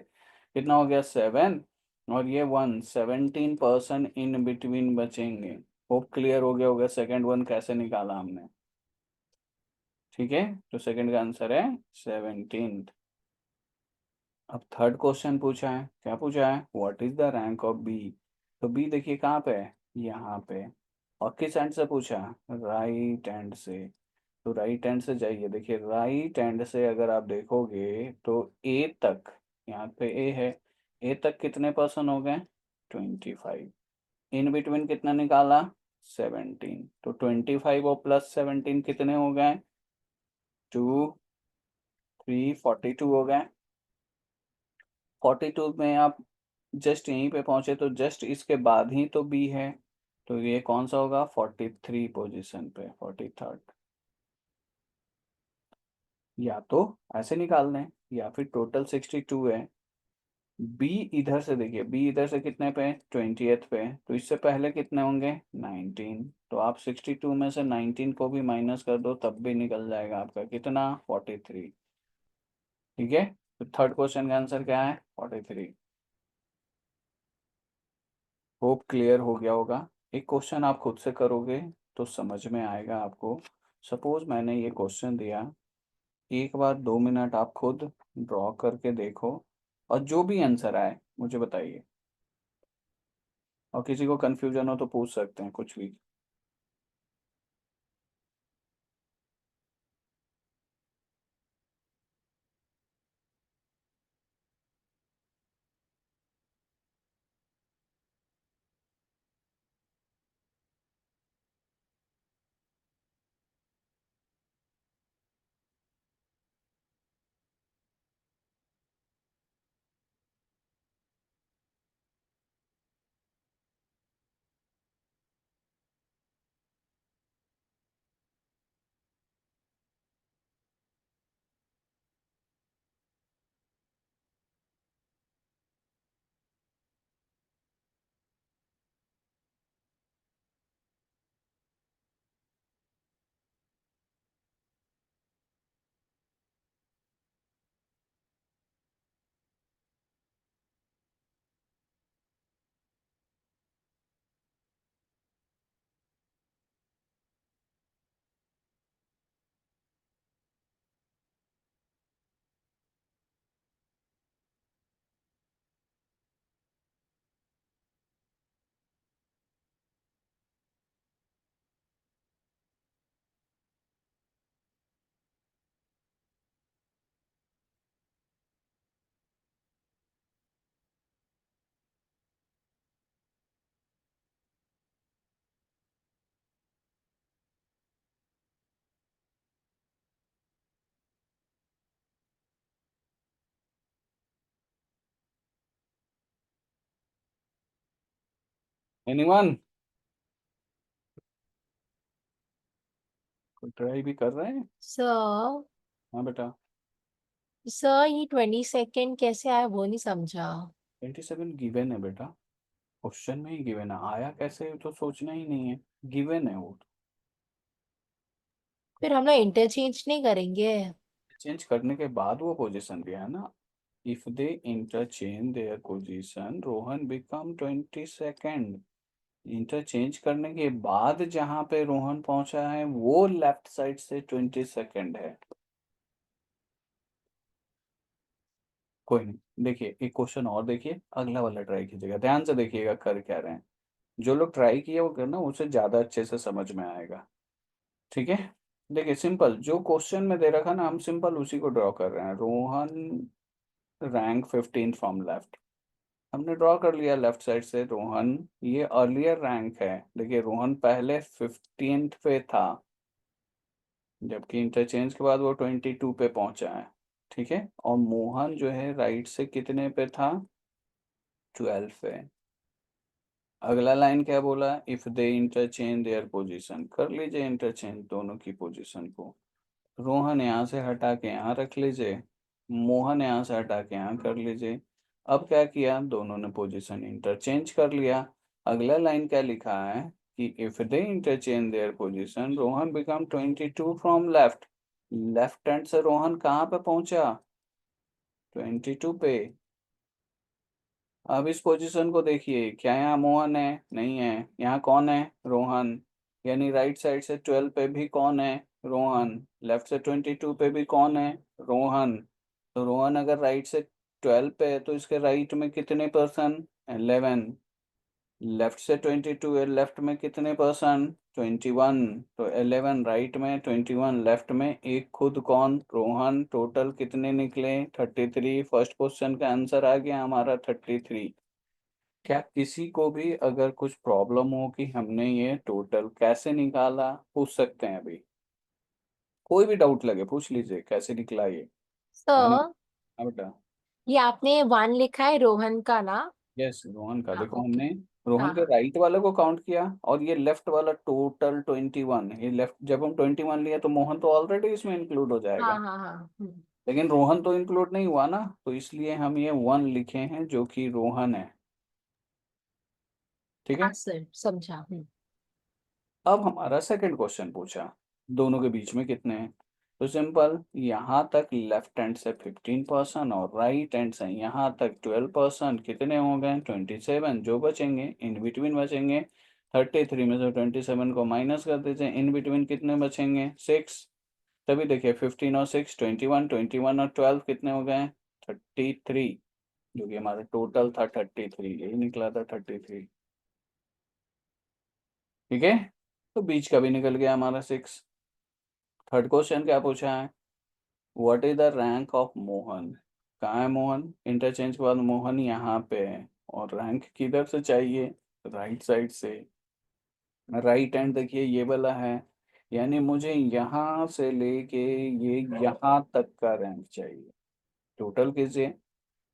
कितना हो गया 7 और ये 1 17% इन बिटवीन बचेंगे। होप क्लियर हो गया होगा सेकंड वन कैसे निकाला हमने। ठीक है तो सेकंड का आंसर है 17। अब थर्ड क्वेश्चन पूछा है क्या पूछा है what is the rank of B. तो बी देखिए कहाँ पे है यहाँ पे। और किस एंड से पूछा राइट हैंड से। तो राइट हैंड से जाइए देखिए राइट हैंड से अगर आप देखोगे तो ए तक यहाँ पे ए है। ए तक कितने पर्सन हो गए 25। इन बिटवीन कितना निकाला 17। तो 25 और प्लस 17 कितने हो गए 2 3 42 हो गए। 42 में आप जस्ट यहीं पे पहुंचे तो जस्ट इसके बाद ही तो बी है। तो ये कौन सा होगा 43 पोजीशन पे 43rd। या तो ऐसे निकाल लें या फिर टोटल 62 है। बी इधर से देखिए बी इधर से कितने पे 20th पे तो इससे पहले कितने होंगे 19। तो आप 62 में से 19 को भी माइनस कर दो तब भी निकल जाएगा आपका कितना 43। ठीक है तो थर्ड क्वेश्चन का आंसर क्या है 43। होप क्लियर हो गया होगा। एक क्वेश्चन आप खुद से करोगे तो समझ में आएगा आपको। सपोज मैंने ये क्वेश्चन दिया एक बार 2 मिनट आप खुद ड्रॉ करके देखो और जो भी आंसर आए मुझे बताइए। और किसी को कंफ्यूजन हो तो पूछ सकते हैं कुछ भी। एनीवन कोई ट्राई भी कर रहे हैं। सर हाँ बेटा सर ये 22nd कैसे आया वो नहीं समझा। 27 गिवन है बेटा। क्वेश्चन में ही गिवन है आया कैसे तो सोचना ही नहीं है। गिवन है वो। फिर हम लोग इंटरचेंज नहीं करेंगे। चेंज करने के बाद वो पोजीशन दिया है ना। If they interchange their position Rohan become 22nd। Interchange करने के बाद जहां पे रोहन पहुंचा है वो लेफ्ट साइड से 22nd है। कोई नहीं देखिए एक क्वेश्चन और देखिए अगला वाला ट्राई कीजिएगा ध्यान से देखिएगा कर क्या रहे हैं। जो लोग ट्राई किए वो करना उसे ज़्यादा अच्छे से समझ में आएगा। ठीक है देखिए सिंपल जो क्वेश्चन में दे रखा ना हम सिंपल उसी को ड्रॉ कर रहे हैं। Rohan rank 15 from left. हमने ड्रॉ कर लिया लेफ्ट साइड से रोहन ये अर्लियर रैंक है। देखिए रोहन पहले 15th पे था जबकि इंटरचेंज के बाद वो 22 पे पहुंचा है। ठीक है और मोहन जो है राइट से कितने पे था 12 पे। अगला लाइन क्या बोला, if they interchange their position, कर लीजिए इंटरचेंज दोनों की पोजीशन को। रोहन यहाँ से हटा के यहाँ रख लीजिए, मोहन यहाँ से हटा के यहाँ कर लीजिए। अब क्या किया, दोनों ने पोजीशन इंटरचेंज कर लिया। अगला लाइन क्या लिखा है कि if they interchange their position Rohan become 22 from left. Left hand से रोहन कहाँ पे पहुंचा, 22 पे। अब इस पोजीशन को देखिए, क्या यहाँ मोहन है, नहीं है। यहाँ कौन है, रोहन। यानी राइट साइड से 12 पे भी कौन है, रोहन। लेफ्ट से 22 पे भी कौन है, रोहन। तो रोहन अगर राइट से 12 पे है तो इसके राइट में कितने पर्सन, 11। लेफ्ट से 22 है, लेफ्ट में कितने पर्सन, 21। तो 11 राइट में, 21 लेफ्ट में, एक खुद कौन, रोहन। टोटल कितने निकले, 33। फर्स्ट क्वेश्चन का आंसर आ गया हमारा 33। क्या किसी को भी अगर कुछ प्रॉब्लम हो कि हमने ये टोटल कैसे निकाला, पूछ सकते हैं अभी। कोई भी डाउट लगे पूछ लीजिए, कैसे निकला ये। मैंने, सर हाँ बेटा। ये आपने 1 लिखा है रोहन का ना? यस, रोहन का हाँ, देखो, ओके। हमने रोहन हाँ के हाँ राइट वाले को काउंट किया और ये लेफ्ट वाला टोटल 21। ये लेफ्ट जब हम 21 लिए तो मोहन तो ऑलरेडी इसमें इंक्लूड हो हाँ जाएगा, हाँ हाँ। लेकिन रोहन तो इंक्लूड नहीं हुआ ना, तो इसलिए हम ये 1 लिखे हैं जो कि रोहन है। ठीक हाँ है। सर, समझा। अब हमारा सेकंड क्वेश्चन पूछा, दोनों के बीच में कितने हैं। तो सिंपल, यहाँ तक लेफ्ट हैंड से 15% और राइट हैंड से यहाँ तक 12%, कितने हो गए, 27। जो बचेंगे इन बिटवीन बचेंगे, 33 में से 27 को माइनस कर दीजिए, इन बिटवीन कितने बचेंगे, 6। तभी देखिए 15 और 6 21, 21 और 12 कितने हो गए, 33। जो कि हमारा टोटल था 33, यही निकला था 33। ठीक है। तो बीच का भी निकल गया हमारा 6। थर्ड क्वेश्चन क्या पूछा है, what is the rank of Mohan. कहाँ है मोहन, इंटरचेंज के बाद मोहन यहाँ पे है, और रैंक किधर से चाहिए, राइट साइड से। राइट हैंड देखिए ये वाला है, यानी मुझे यहाँ से लेके ये यहाँ तक का रैंक चाहिए। टोटल कीजिए,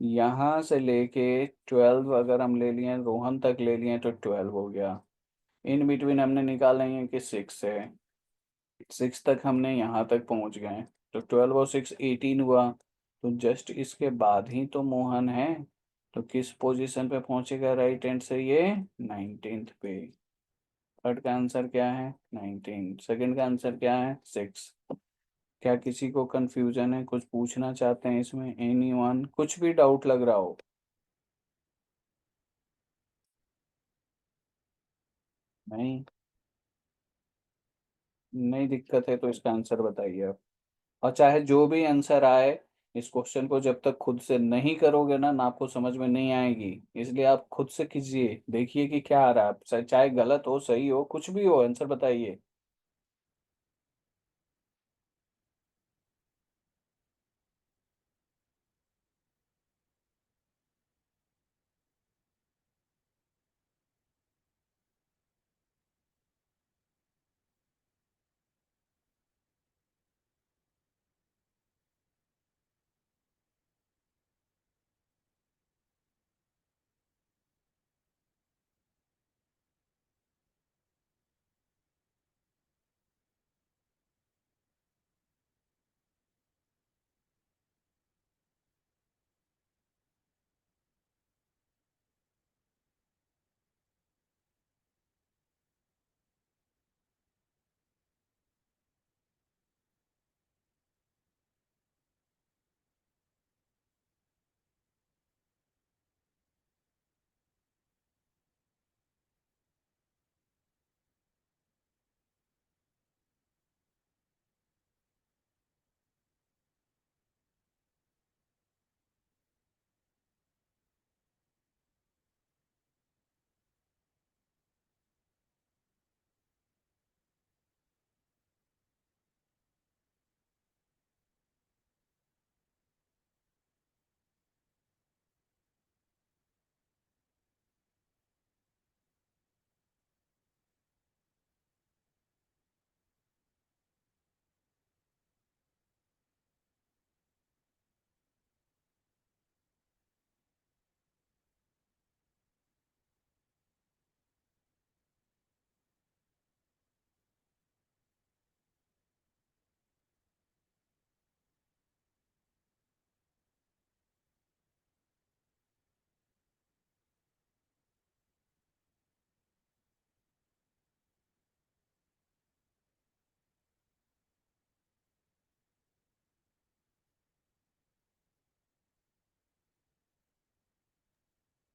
यहाँ से लेके 12 अगर हम ले लिए, रोहन तक ले लिए तो 12 हो गया। इन बिटवीन हमने निकालेंगे कि 6 है, 6 तक हमने यहाँ तक पहुँच गए, तो 12 और 6 18 हुआ। तो जस्ट इसके बाद ही तो मोहन है, तो किस पोजीशन पे पहुंचेगा राइट हैंड से, ये 19th पे। थर्ड का आंसर क्या है, 19। सेकंड का आंसर क्या है, 6। क्या किसी को कंफ्यूजन है, कुछ पूछना चाहते हैं इसमें, एनीवन, कुछ भी डाउट लग रहा हो। नहीं, नहीं दिक्कत है तो इसका आंसर बताइए आप। और चाहे जो भी आंसर आए, इस क्वेश्चन को जब तक खुद से नहीं करोगे ना आपको समझ में नहीं आएगी। इसलिए आप खुद से कीजिए, देखिए कि क्या आ रहा है, चाहे गलत हो सही हो कुछ भी हो, आंसर बताइए।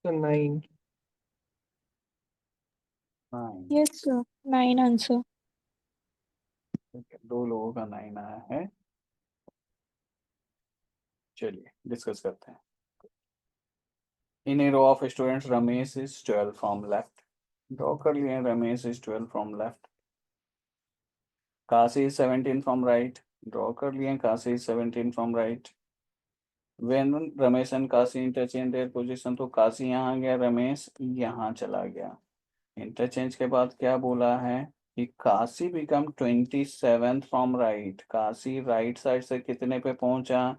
तो 9. 9। Yes, sir. 9 answer. ठीक है, 2 लोगों का 9 आया है। चलिए डिस्कस करते हैं। In a row of students Ramesh is 12 from left. Draw कर लिए Ramesh is 12 from left. Kashi is 17 from right. Draw कर लिए Kashi is 17 from right. When Ramesh and Kashi interchange their position, तो काशी यहाँ गया, रमेश यहाँ चला गया। इंटरचेंज के बाद क्या बोला है कि Kashi become 27 from right. Kashi right side से कितने पे पहुंचा?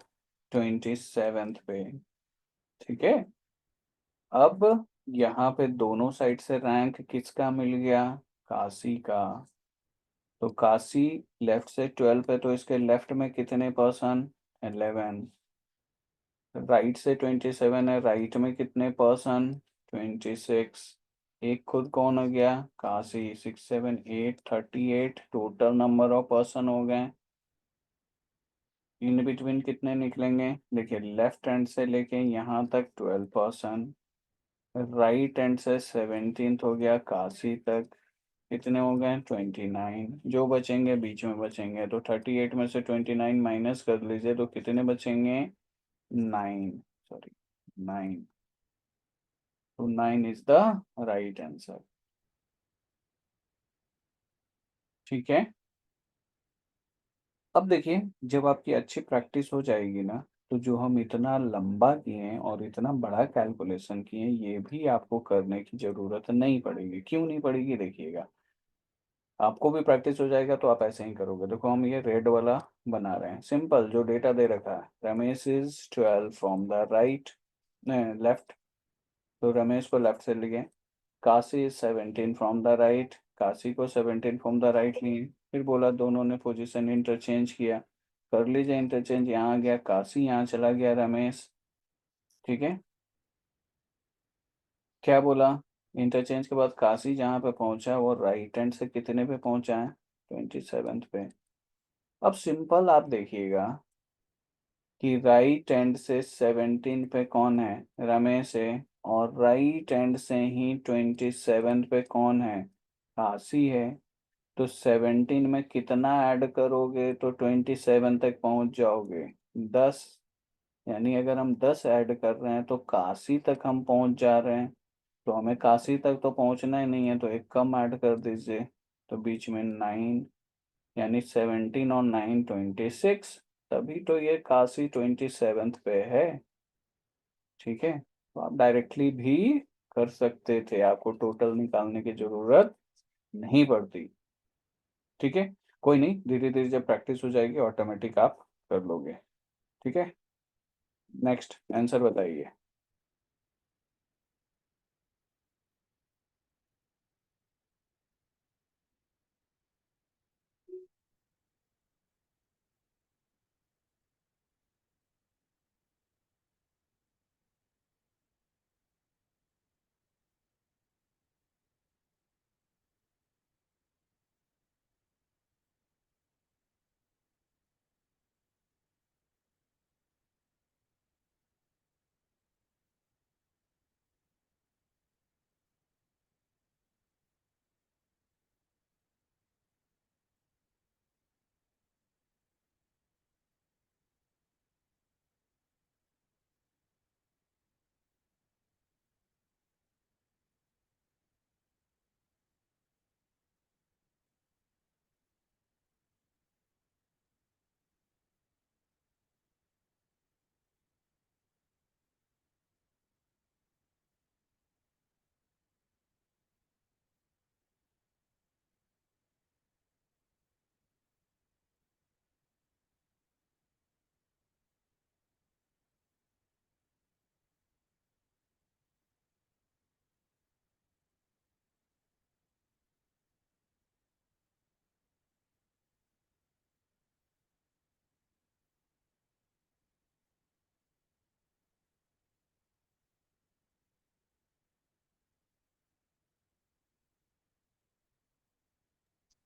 27 पे। ठीक है, अब यहाँ पे दोनों साइड से रैंक किसका मिल गया? काशी का। तो काशी लेफ्ट से 12 पे, तो इसके लेफ्ट में कितने पर्सन? 11। राइट से 27 है, राइट में कितने पर्सन? 26। एक खुद कौन हो गया? Kashi. 6 7 8 38 total number of person हो गए। इन बिटवीन कितने निकलेंगे? देखिए, लेफ्ट हैंड से लेके यहाँ तक 12 पर्सन, राइट हैंड से 17 हो गया काशी तक, कितने हो गए? 29। जो बचेंगे बीच में बचेंगे, तो 38 में से 29 माइनस कर लीजिए, तो कितने बचेंगे? 9। सॉरी, 9। तो 9 इज द राइट आंसर। ठीक है, अब देखिए, जब आपकी अच्छी प्रैक्टिस हो जाएगी ना, तो जो हम इतना लंबा किए हैं और इतना बड़ा कैलकुलेशन किए हैं, ये भी आपको करने की ज़रूरत नहीं पड़ेगी। क्यों नहीं पड़ेगी? देखिएगा, आपको भी प्रैक्टिस हो जाएगा तो आप ऐसे ही करोगे। देखो, हम ये रेड वाला बना रहे हैं, सिंपल जो डेटा दे रखा है, Ramesh is 12 from the right, left, तो रमेश को लेफ्ट से लिए। Kashi is 17 from the right, Kashi को 17 फ्रॉम द राइट लिए। फिर बोला दोनों ने पोजीशन इंटरचेंज किया, कर लीजिए इंटरचेंज। यहाँ गया काशी, यहाँ चला गया रमेश। ठीक है, क्या बोला? इंटरचेंज के बाद काशी जहाँ पे पहुंचा वो राइट हैंड से कितने पे पहुंचा है? 27 पे। अब सिंपल आप देखिएगा कि राइट हैंड से 17 पे कौन है? रमेश है। और राइट हैंड से ही 27 पे कौन है? काशी है। तो 17 में कितना ऐड करोगे तो 27 तक पहुंच जाओगे? 10। यानी अगर हम 10 ऐड कर रहे हैं तो काशी तक हम पहुंच जा रहे हैं। तो हमें काशी तक तो पहुंचना ही नहीं है, तो एक कम ऐड कर दीजिए, तो बीच में 9, यानी 17 और 9 26। तभी तो ये काशी 27 पे है। ठीक है, तो आप डायरेक्टली भी कर सकते थे, आपको टोटल निकालने की जरूरत नहीं पड़ती। ठीक है, कोई नहीं, धीरे धीरे जब प्रैक्टिस हो जाएगी ऑटोमेटिक आप कर लोगे। ठीक है, नेक्स्ट आंसर बताइए।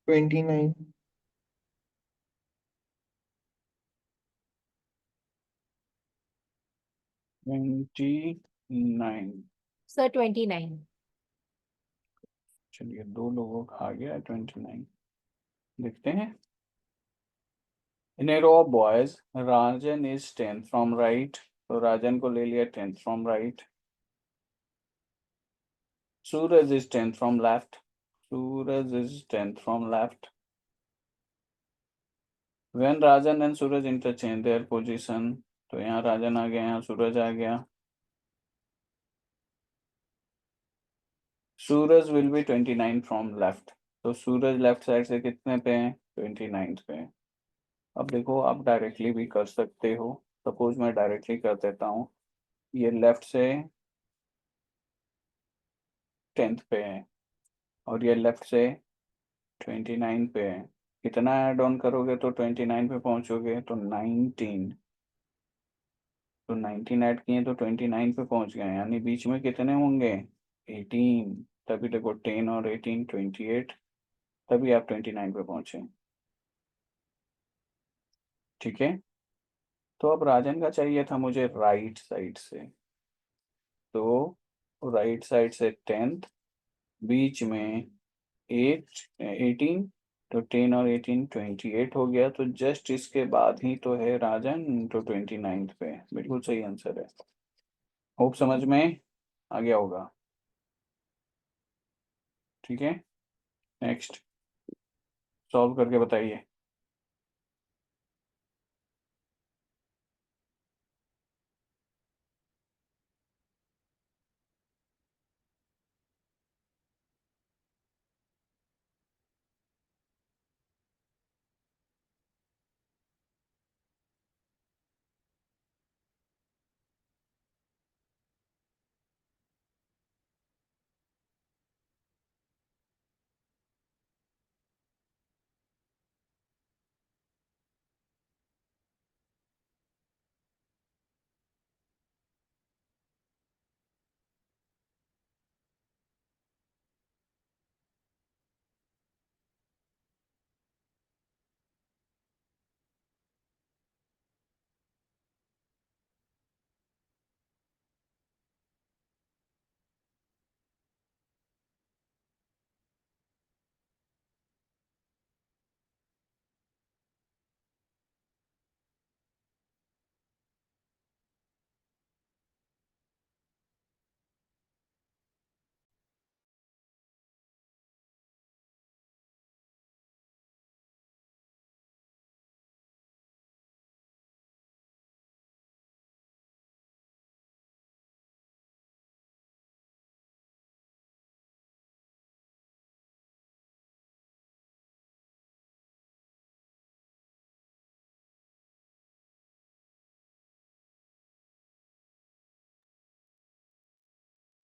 $29. 29। सर 29। चलिए 2 लोगों का आ गया 29। देखते हैं। In a row of boys Rajan is 10th from right, तो राजन को ले लिया 10th from right. Suraj is 10th from left, Suraj is 10th from left. When Rajan and Suraj interchange their position, तो यहाँ राजन आ गया, यहाँ सूरज आ गया। Suraj will be 29 from left, तो सूरज लेफ्ट साइड से कितने पे हैं? 29 पे। अब देखो आप डायरेक्टली भी कर सकते हो, सपोज मैं डायरेक्टली कर देता हूँ। ये लेफ्ट से 10th पे है और ये लेफ्ट से 29 पे है। कितना ऐड ऑन करोगे तो 29 पे पहुंचोगे? तो 19, तो 19 ऐड किए तो 29 पे पहुंच गए, यानी बीच में कितने होंगे? 18। तभी देखो 10 और 18 28, तभी आप 29 पे पहुंचे। ठीक है, तो अब राजन का चाहिए था मुझे राइट साइड से, तो राइट साइड से 10th, बीच में 18, तो 10 और 18 28 हो गया, तो जस्ट इसके बाद ही तो है राजन, तो 29 पे। बिल्कुल सही आंसर है। होप समझ में आ गया होगा। ठीक है, नेक्स्ट सॉल्व करके बताइए।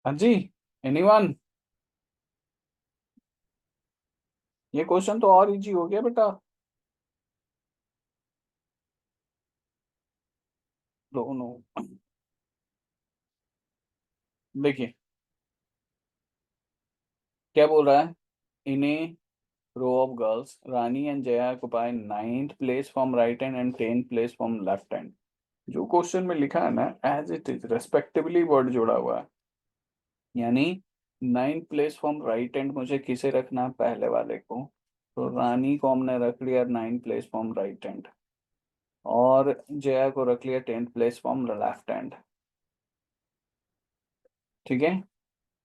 हाँ जी, एनीवन? ये क्वेश्चन तो और इजी हो गया बेटा। दोनों देखिए क्या बोल रहा है। In a row of girls Rani and Jaya occupy 9th place from right hand and 10th place from left hand. जो क्वेश्चन में लिखा है ना, as it is respectively word जोड़ा हुआ है, यानी 9th place from right hand मुझे किसे रखना है? पहले वाले को। तो रानी को हमने रख लिया 9th place from right hand, और जया को रख लिया 10th place from left hand. ठीक है,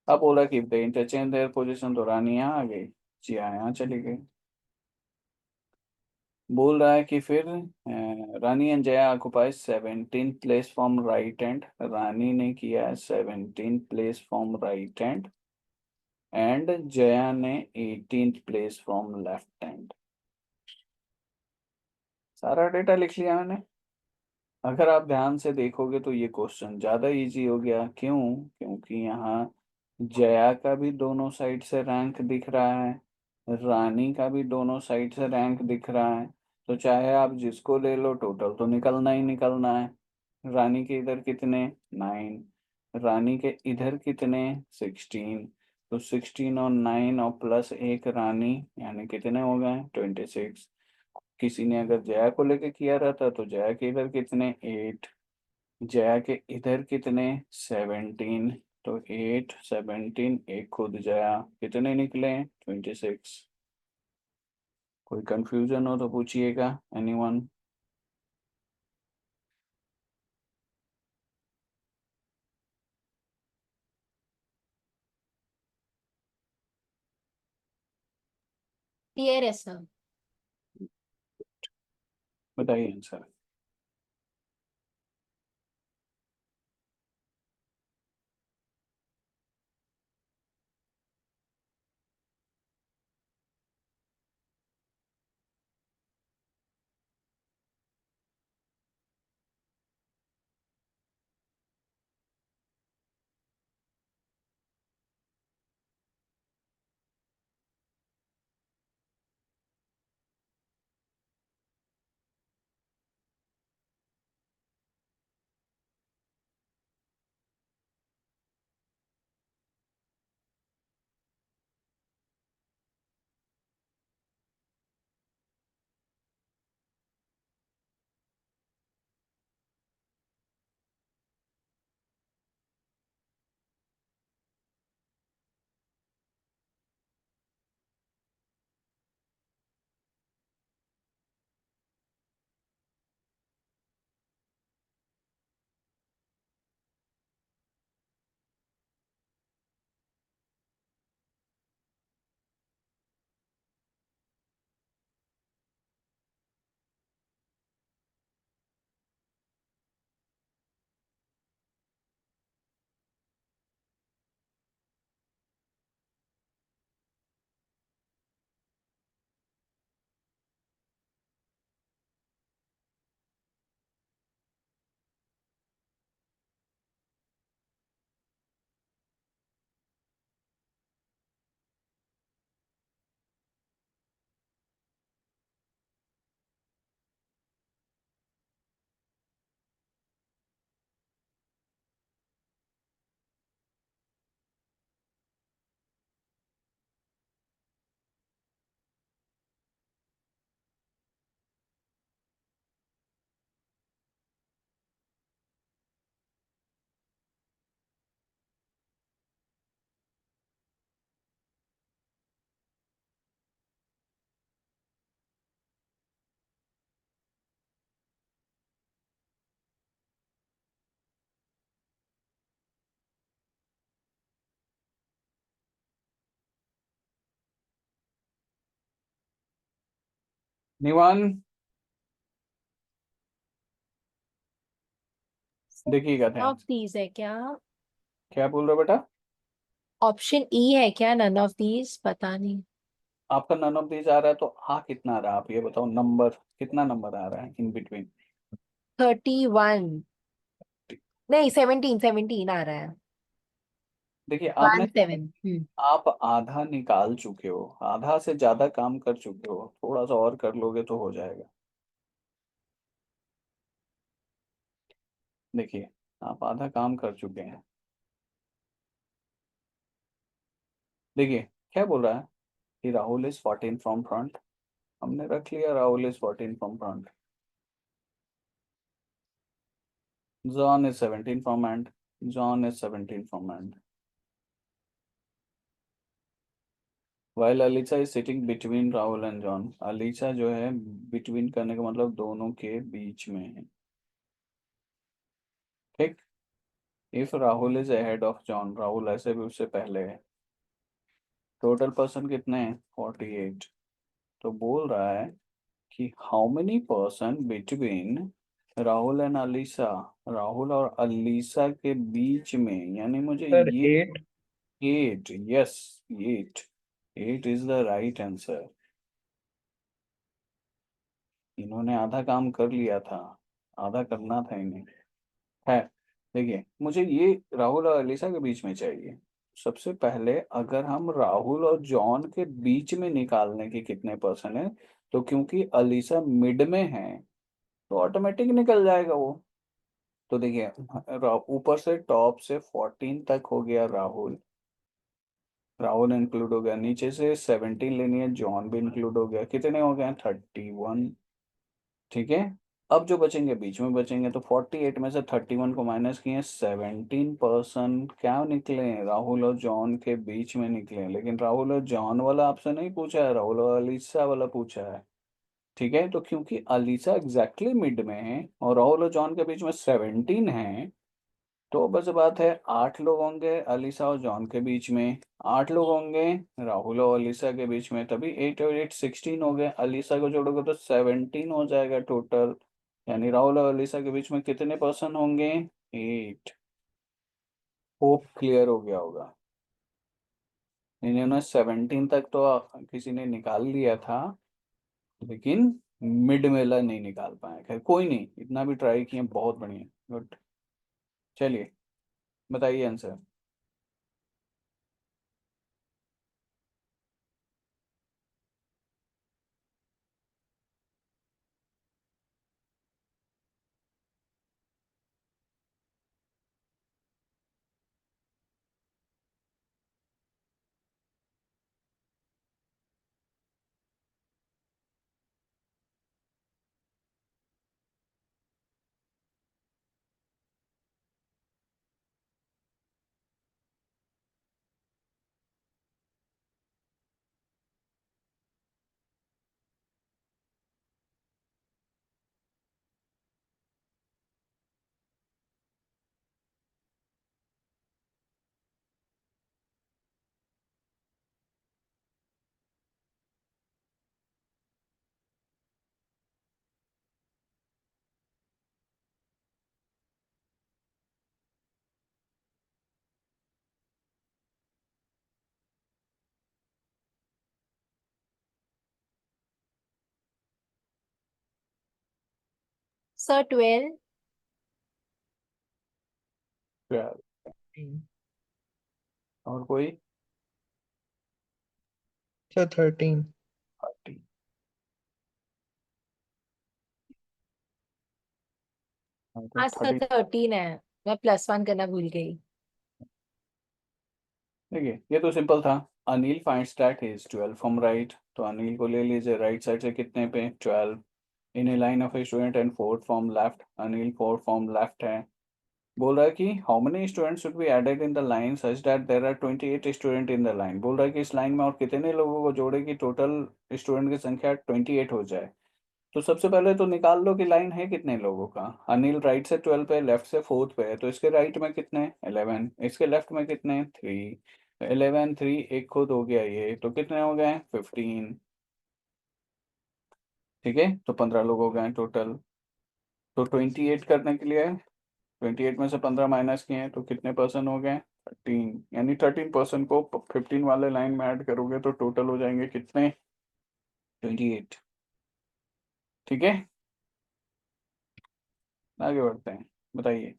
अब बोला कि दे इंटरचेंज देयर पोजीशन, तो रानी यहाँ आ गई, जया यहाँ चली गई। बोल रहा है कि फिर Rani and Jaya occupy 17th place from right hand, Rani ने किया है 17th place from right hand, and Jaya ने 18th place from left hand. सारा डेटा लिख लिया मैंने। अगर आप ध्यान से देखोगे तो ये क्वेश्चन ज़्यादा इजी हो गया। क्यों? क्योंकि यहाँ जया का भी दोनों साइड से रैंक दिख रहा है, रानी का भी दोनों साइड से रैंक दिख रहा है, तो चाहे आप जिसको ले लो टोटल तो निकलना ही निकलना है। रानी के इधर कितने? 9। रानी के इधर कितने? 16। तो 16 और 9 और प्लस एक रानी, यानी कितने हो गए? 26। किसी ने अगर जया को लेके किया रहता तो जया के इधर कितने? 8। जया के इधर कितने? 17। तो 8 17 एक खुद जाया, कितने निकले? 26। कोई कंफ्यूजन हो तो पूछिएगा, एनीवन? क्लियर है सर। बताइए आंसर। निवान देखिएगा ध्यान ऑफ से। दीज है क्या? क्या बोल रहे हो बेटा? ऑप्शन ई है क्या? नन ऑफ दीज, पता नहीं। आपका नन ऑफ दीज आ रहा है तो आ कितना आ रहा है, आप ये बताओ, नंबर कितना नंबर आ रहा है इन बिटवीन? 31। नहीं, 17 आ रहा है। देखिए आपने, 17। आप आधा निकाल चुके हो, आधा से ज्यादा काम कर चुके हो, थोड़ा सा और कर लोगे तो हो जाएगा। देखिए आप आधा काम कर चुके हैं। देखिए क्या बोल रहा है कि राहुल इज 14 फ्रॉम फ्रंट। हमने रख लिया Rahul is 14 from front. John is 17 from end. John is 17 from end. While Alisha is sitting between Rahul and John. Alisha जो है, बिटवीन करने का मतलब दोनों के बीच में है। ठीक। If Rahul is ahead of John, Rahul ऐसे भी उससे पहले है। टोटल पर्सन कितने हैं? 48। तो बोल रहा है कि how many person between Rahul and Alisa. Rahul और अलीसा के बीच में, यानी मुझे सर ये 8। 8, yes 8। 8 is the right answer. इन्होंने आधा काम कर लिया था, आधा करना था इन्हें। है। देखिए मुझे ये राहुल और अलीसा के बीच में चाहिए। सबसे पहले अगर हम राहुल और जॉन के बीच में निकालने के कितने पर्सन है, तो क्योंकि अलीसा मिड में है तो ऑटोमेटिक निकल जाएगा वो। तो देखिए ऊपर से टॉप से 14 तक हो गया राहुल। राहुल इंक्लूड हो गया, नीचे से 17 लेनी है, जॉन भी इंक्लूड हो गया, कितने हो गए? 31। ठीक है। अब जो बचेंगे बीच में बचेंगे, तो 48 में से 31 को माइनस किए, 17% क्या निकले, राहुल और जॉन के बीच में निकले। लेकिन राहुल और जॉन वाला आपसे नहीं पूछा है, राहुल और अलीसा वाला पूछा है। ठीक है, तो क्योंकि अलीसा एग्जैक्टली मिड में है और राहुल और जॉन के बीच में 17 है, तो बस बात है 8 लोग होंगे अलीसा और जॉन के बीच में, 8 लोग होंगे राहुल और अलीसा के बीच में, तभी 8 और 8 16 हो गए। अलीसा को जोड़ोगे तो 17 हो जाएगा टोटल। यानी राहुल और अलीसा के बीच में कितने पर्सन होंगे, 8। होप क्लियर हो गया होगा। इन्होंने 17 तक तो किसी ने निकाल लिया था, लेकिन मिड मेला नहीं निकाल पाए। खैर कोई नहीं, इतना भी ट्राई किए, बहुत बढ़िया, गुड। चलिए बताइए आंसर। सर 12। और कोई? सर 13। 30। हाँ सर 30। 13 है। मैं +1 करना भूल गई। देखिए ये तो सिंपल था। Anil finds that is 12 from right, तो अनिल को ले लीजिए राइट साइड से, कितने पे, 12 in a line of a student and 4 from left. Anil 4 from left है। बोल रहा है कि how many students should be added in the line such that there are 28 student in the line. बोल रहा है कि इस लाइन में और कितने लोगों को जोड़े कि टोटल स्टूडेंट की संख्या 28 हो जाए। तो सबसे पहले तो निकाल लो कि लाइन है कितने लोगों का। अनिल राइट से 12 पे, लेफ्ट से 4 पे है, तो इसके राइट में कितने, 11, इसके लेफ्ट में कितने, 3। 11 3 एक खुद हो गया ये, तो कितने हो गए, 15। ठीक है, तो 15 लोग हो गए टोटल। तो 28 करने के लिए 28 में से 15 माइनस किए हैं, तो कितने पर्सन हो गए, 13। यानी 13 पर्सन को 15 वाले लाइन में ऐड करोगे तो टोटल हो जाएंगे कितने, 28। ठीक है, आगे बढ़ते हैं, बताइए।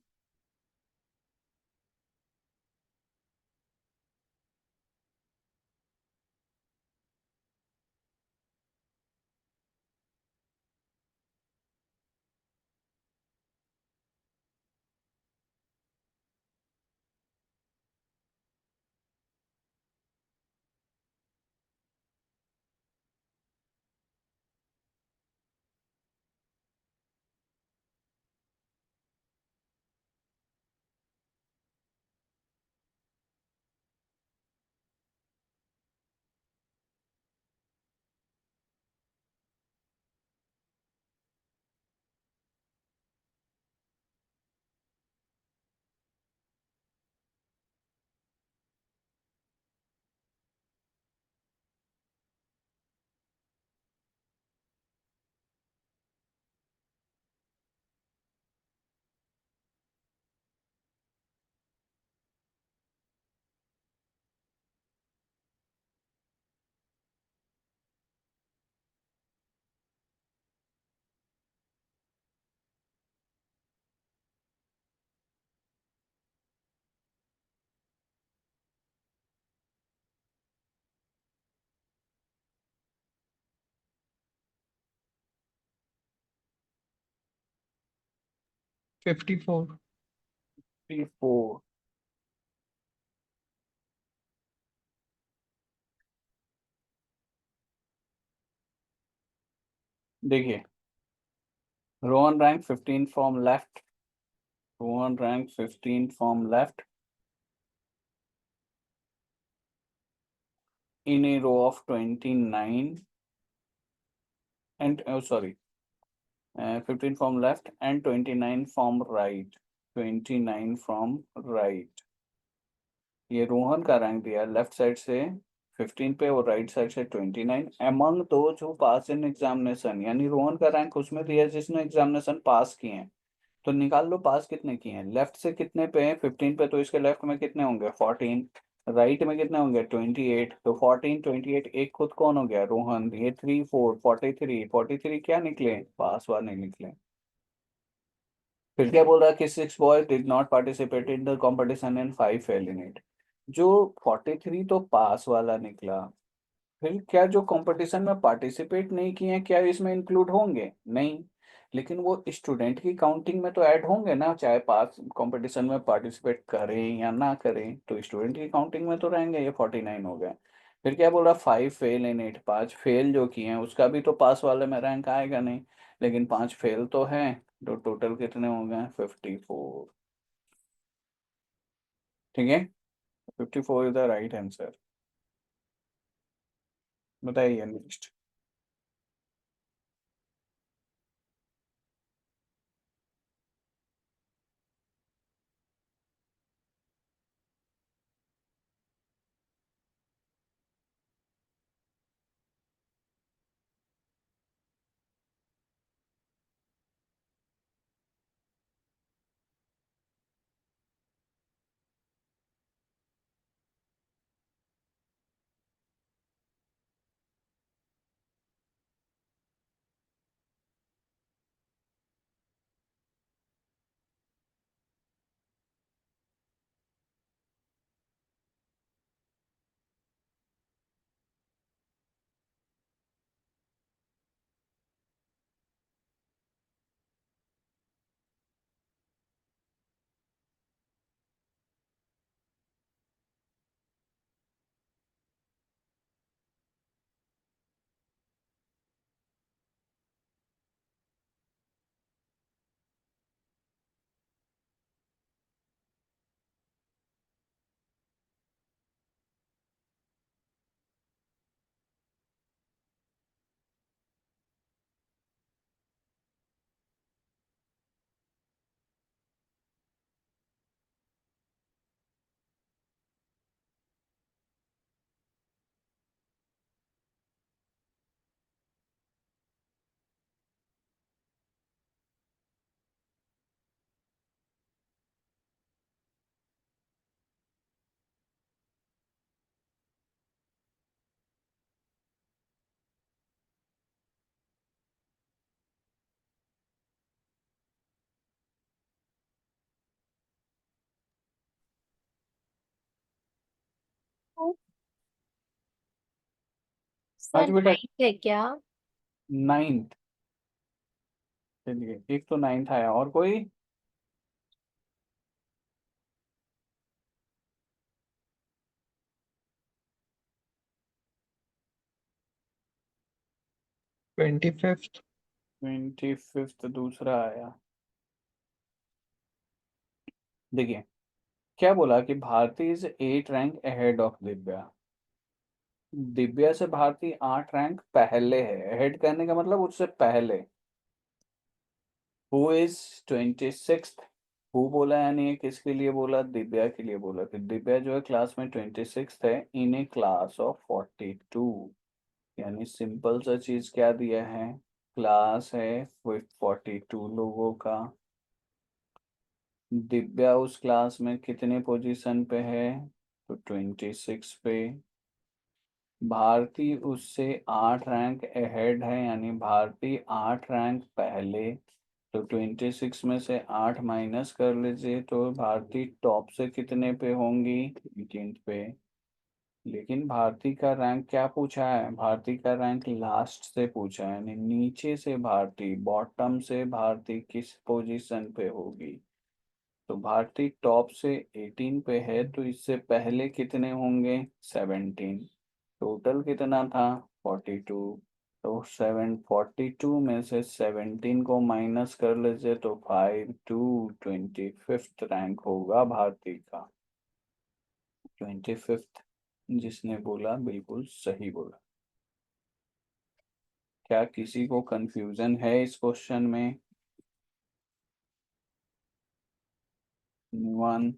Fifty four. 4। देखिए Rohan rank 15 from left. Rohan rank 15 from left. In a row of 29 and 15 from left and 29 from right. 29 from right. ये रोहन का रैंक दिया लेफ्ट साइड से 15 पे और राइट साइड से 29 among those who pass in examination, यानी रोहन का rank उसमें दिया जिसने एग्जामिनेशन पास किए हैं। तो निकाल लो पास कितने किए हैं। लेफ्ट से कितने पे हैं 15 पे, तो इसके लेफ्ट में कितने होंगे 14, राइट में कितने होंगे 28, तो 14 28 एक खुद कौन हो गया रोहन, ये 3 4 43 क्या निकले पास वाले निकले। फिर क्या बोल रहा है कि 6 boys did not participate in the competition and 5 fail in it. जो 43 तो पास वाला निकला, फिर क्या जो कंपटीशन में पार्टिसिपेट नहीं किए हैं क्या इसमें इंक्लूड होंगे, नहीं। लेकिन वो स्टूडेंट की काउंटिंग में तो ऐड होंगे ना, चाहे पास कंपटीशन में पार्टिसिपेट करें या ना करें, तो स्टूडेंट की काउंटिंग में तो रहेंगे। ये 49 हो गए। फिर क्या बोल रहा 5 फेल इन इट, 5 फेल जो किए हैं उसका भी तो पास वाले में रैंक आएगा नहीं, लेकिन 5 फेल तो है, तो टोटल कितने हो गए 54। ठीक है, 54 इज द राइट आंसर। बताइए नेक्स्ट। सर आज बेटा 9th है क्या? 9th, चलिए एक तो 9th आया, और कोई। 25th। 25th दूसरा आया। देखिए क्या बोला कि Bharti is 8 rank ahead of Divya. Divya से भारती 8 रैंक पहले है, अहेड करने का मतलब उससे पहले। हु इज 26th, हु बोला यानी ये किसके लिए बोला, दिव्या के लिए बोला कि दिव्या जो है क्लास में 26th है इन ए क्लास ऑफ 42। यानी सिंपल सा चीज क्या दिया है, क्लास है विथ 42 लोगों का। दिव्या उस क्लास में कितने पोजीशन पे है, तो 26 पे। भारती उससे 8 रैंक अहेड है, यानी भारती 8 रैंक पहले। तो 26 में से 8 माइनस कर लीजिए, तो भारती टॉप से कितने पे होंगी 18 पे। लेकिन भारती का रैंक क्या पूछा है, भारती का रैंक लास्ट से पूछा है, यानी नीचे से भारती, बॉटम से भारती किस पोजीशन पे होगी। तो भारती टॉप से 18 पे है, तो इससे पहले कितने होंगे 17। टोटल कितना था 42। तो 742 में से 17 को माइनस कर लीजिए तो 5 टू 25th रैंक होगा भारती का। 25th जिसने बोला बिल्कुल सही बोला। क्या किसी को कंफ्यूजन है इस क्वेश्चन में? वन।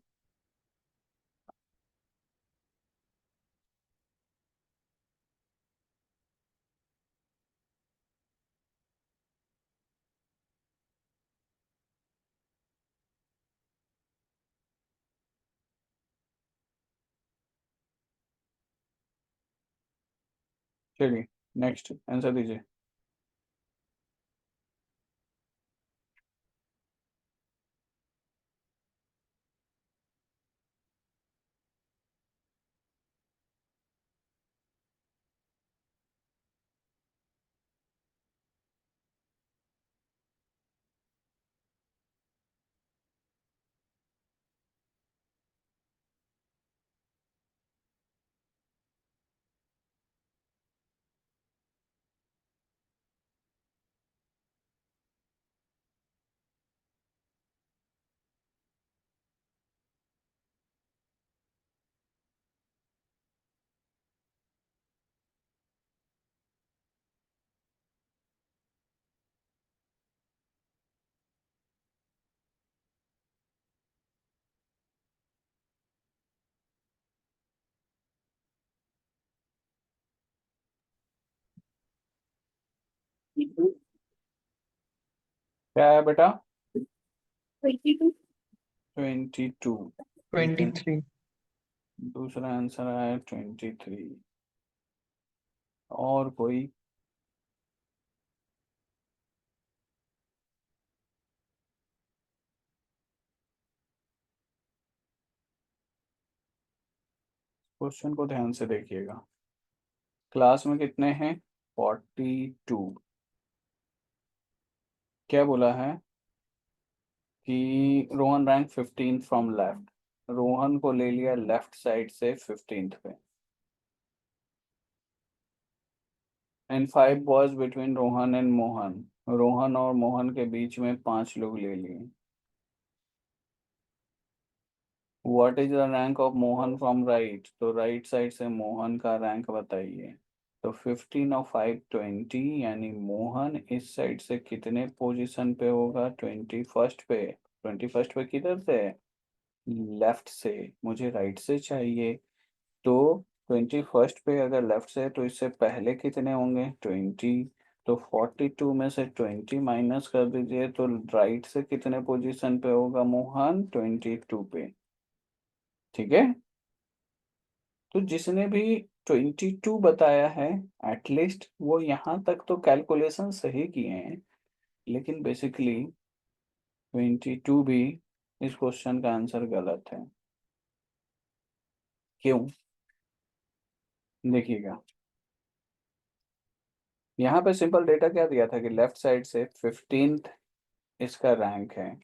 चलिए नेक्स्ट आंसर दीजिए। क्या है बेटा? 22। 22। ठीक है, 23। दूसरा आंसर आया 23। और कोई? क्वेश्चन को ध्यान से देखिएगा। क्लास में कितने हैं? 42। क्या बोला है कि Rohan rank 15 from left. Rohan को ले लिया लेफ्ट साइड से 15th पे। And 5 boys between Rohan and Mohan. Rohan और मोहन के बीच में 5 लोग ले लिए। What is the rank of Mohan from right? तो राइट साइड से मोहन का रैंक बताइए। तो 15 और 5 20, यानी मोहन इस साइड से कितने पोजीशन पे होगा? 21st पे। 21st पे किधर से? लेफ्ट से। मुझे राइट से चाहिए। तो 21st पे अगर लेफ्ट से है तो इससे पहले कितने होंगे? 20। तो 42 में से 20 माइनस कर दीजिए तो राइट से कितने पोजीशन पे होगा मोहन? 22 पे। ठीक है, तो जिसने भी 22 बताया है एटलीस्ट वो यहाँ तक तो कैलकुलेशन सही किए हैं, लेकिन बेसिकली 22 भी इस क्वेश्चन का आंसर गलत है। क्यों? देखिएगा, यहाँ पे सिंपल डेटा क्या दिया था कि लेफ्ट साइड से 15th इसका रैंक है,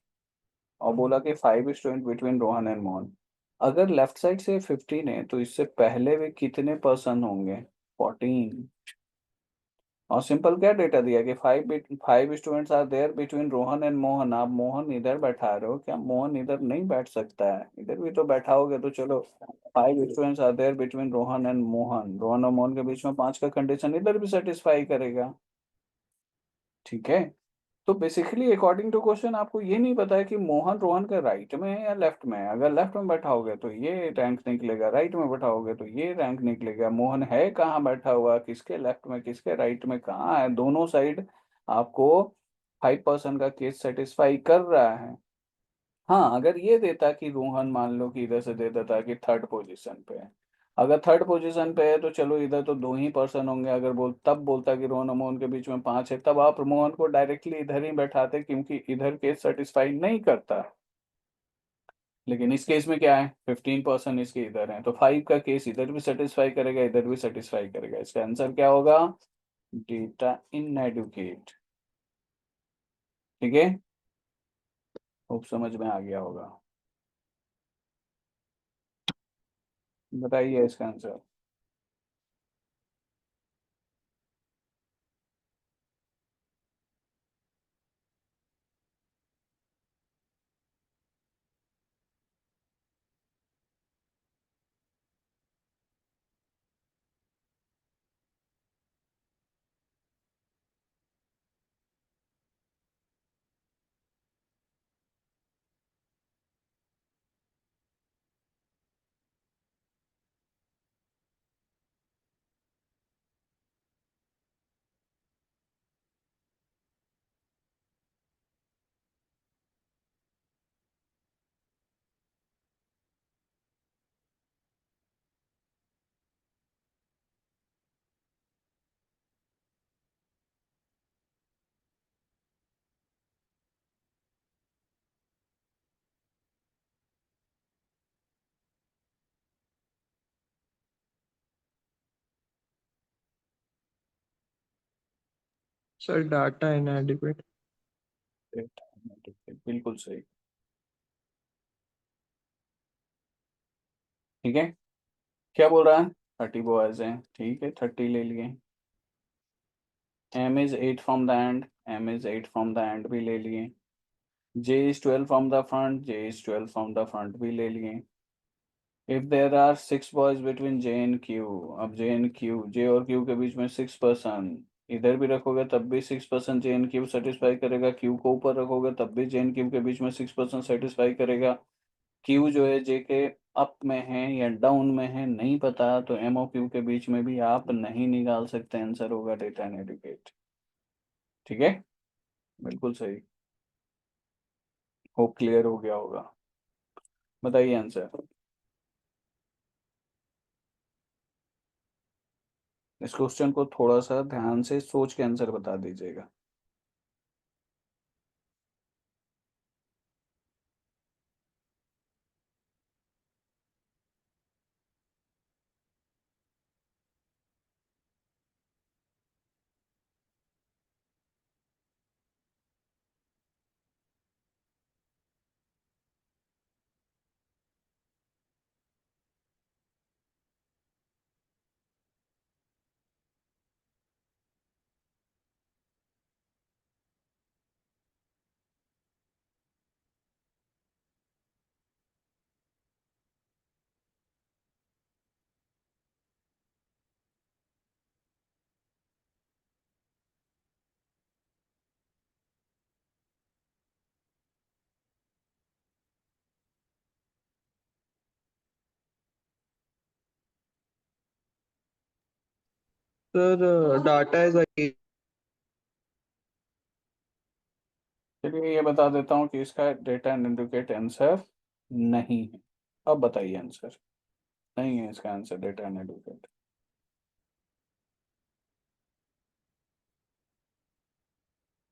और बोला कि 5 student between Rohan and Mohan. अगर लेफ्ट साइड से 15 है तो इससे पहले भी कितने पर्सन होंगे? 14। और सिंपल क्या डेटा दिया कि 5 students are there between Rohan and Mohan. आप मोहन इधर बैठा रहे हो, क्या मोहन इधर नहीं बैठ सकता है? इधर भी तो बैठाओगे तो चलो। 5 students are there between Rohan and Mohan. Rohan और मोहन के बीच में 5 का कंडीशन इधर भी सेटिस्फाई करेगा। ठीक है, तो बेसिकली अकॉर्डिंग टू क्वेश्चन आपको ये नहीं पता है कि मोहन रोहन के राइट में है या लेफ्ट में है। अगर लेफ्ट में बैठाओगे तो ये रैंक निकलेगा, राइट में बैठाओगे तो ये रैंक निकलेगा। मोहन है कहाँ बैठा हुआ, किसके लेफ्ट में किसके राइट में कहाँ है, दोनों साइड आपको 5% का केस सेटिस्फाई कर रहा है। हाँ, अगर ये देता कि रोहन मान लो कि इधर से दे देता कि थर्ड पोजीशन पे है। अगर थर्ड पोजीशन पे है तो चलो इधर तो 2 ही पर्सन होंगे। अगर तब बोलता कि रोहन और मोहन के बीच में 5 है, तब आप मोहन को डायरेक्टली इधर ही बैठाते क्योंकि इधर केस सेटिस्फाई नहीं करता। लेकिन इस केस में क्या है? 15% इसके इधर है, तो 5 का केस इधर भी सेटिस्फाई करेगा इधर भी सेटिस्फाई करेगा। इसका आंसर क्या होगा? Data inadequate. ठीक है, खूब समझ में आ गया होगा। बताइए इसका आंसर। Sir data इनएडिक्वेट। बिल्कुल सही। ठीक है, क्या बोल रहा है? 30 बॉयज हैं, ठीक है, 30 ले लिए। M is 8 from the end, M is 8 from the end भी ले लिए। J is 12 from the front, J is 12 from the front भी ले लिए। If there are 6 boys between J and Q, अब J and Q, J और Q के बीच में 6 पर्सन, इधर भी रखोगे तब भी 6 person J and Q satisfy करेगा, Q को ऊपर रखोगे तब भी J and Q के बीच में 6 पर्सन सेटिस्फाई करेगा। Q जो है J के अप में है या डाउन में है नहीं पता, तो M और Q के बीच में भी आप नहीं निकाल सकते, आंसर होगा डेटा एंड एडुकेट। ठीक है, बिल्कुल सही। होप क्लियर हो गया होगा। बताइए आंसर। इस क्वेश्चन को थोड़ा सा ध्यान से सोच के आंसर बता दीजिएगा। सर डाटा इज चलिए ये बता देता हूँ कि इसका डेटा एंड एडुकेट आंसर नहीं है। अब बताइए आंसर। नहीं है इसका आंसर डेटा एंड एडुकेट।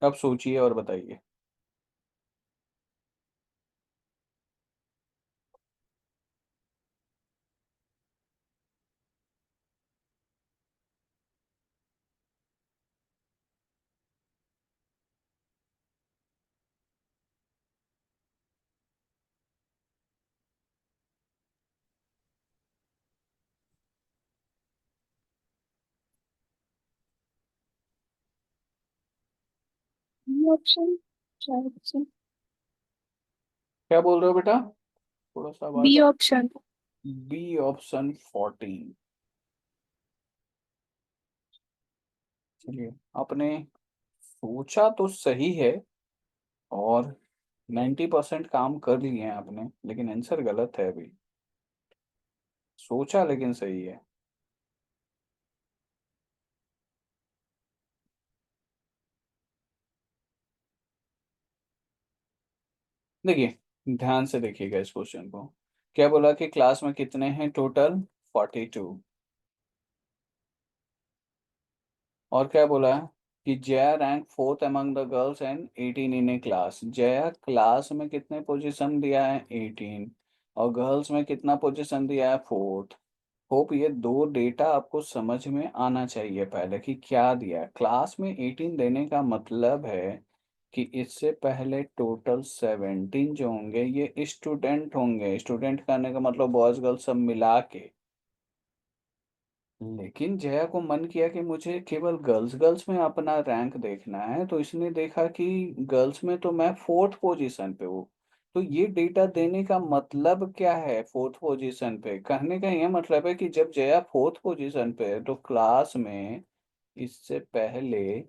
अब सोचिए और बताइए। ऑप्शन, ऑप्शन, क्या बोल रहे हो बेटा? थोड़ा सा आवाज। B option. B option 14। चलिए, आपने सोचा तो सही है और 90% काम कर लिए हैं आपने, लेकिन आंसर गलत है अभी। सोचा लेकिन सही है। देखिए ध्यान से देखिएगा इस क्वेश्चन को। क्या बोला कि क्लास में कितने हैं टोटल? 42। और क्या बोला कि Jaya rank fourth among the girls and 18 in a class. Jaya class में कितने पोजीशन दिया है? 18। और गर्ल्स में कितना पोजीशन दिया है? फोर्थ। होप ये दो डेटा आपको समझ में आना चाहिए पहले कि क्या दिया है। क्लास में 18 देने का मतलब है कि इससे पहले टोटल 17 जो होंगे ये स्टूडेंट होंगे। स्टूडेंट करने का मतलब बॉयज गर्ल्स सब मिला के। लेकिन जया को मन किया कि मुझे केवल गर्ल्स गर्ल्स में अपना रैंक देखना है, तो इसने देखा कि गर्ल्स में तो मैं फोर्थ पोजीशन पे हूँ। तो ये डेटा देने का मतलब क्या है? फोर्थ पोजीशन पे कहने का ये मतलब है कि जब जया फोर्थ पोजीशन पे है तो क्लास में इससे पहले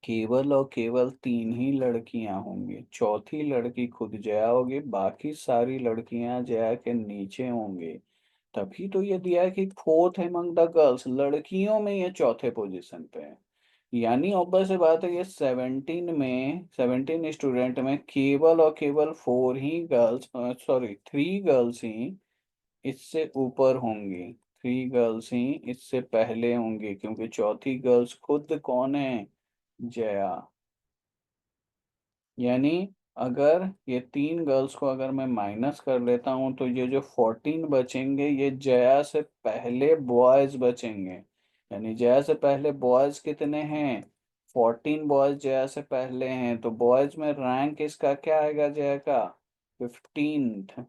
केवल और केवल 3 ही लड़कियां होंगी। चौथी लड़की खुद जया होगी, बाकी सारी लड़कियां जया के नीचे होंगी। तभी तो ये दिया है कि फोर्थ अमंग द गर्ल्स, लड़कियों में ये चौथे पोजीशन पे है। यानी ऑब्वियस सी बात है, ये 17 स्टूडेंट में केवल और केवल 4 ही गर्ल्स, सॉरी 3 गर्ल्स ही इससे ऊपर होंगी। 3 गर्ल्स ही इससे पहले होंगी, क्योंकि चौथी गर्ल्स खुद कौन है? जया। यानी अगर ये 3 गर्ल्स को अगर मैं माइनस कर लेता हूँ तो ये जो 14 बचेंगे ये जया से पहले बॉयज बचेंगे। यानी जया से पहले बॉयज कितने हैं? 14 बॉयज जया से पहले हैं, तो बॉयज में रैंक इसका क्या आएगा जया का? 15th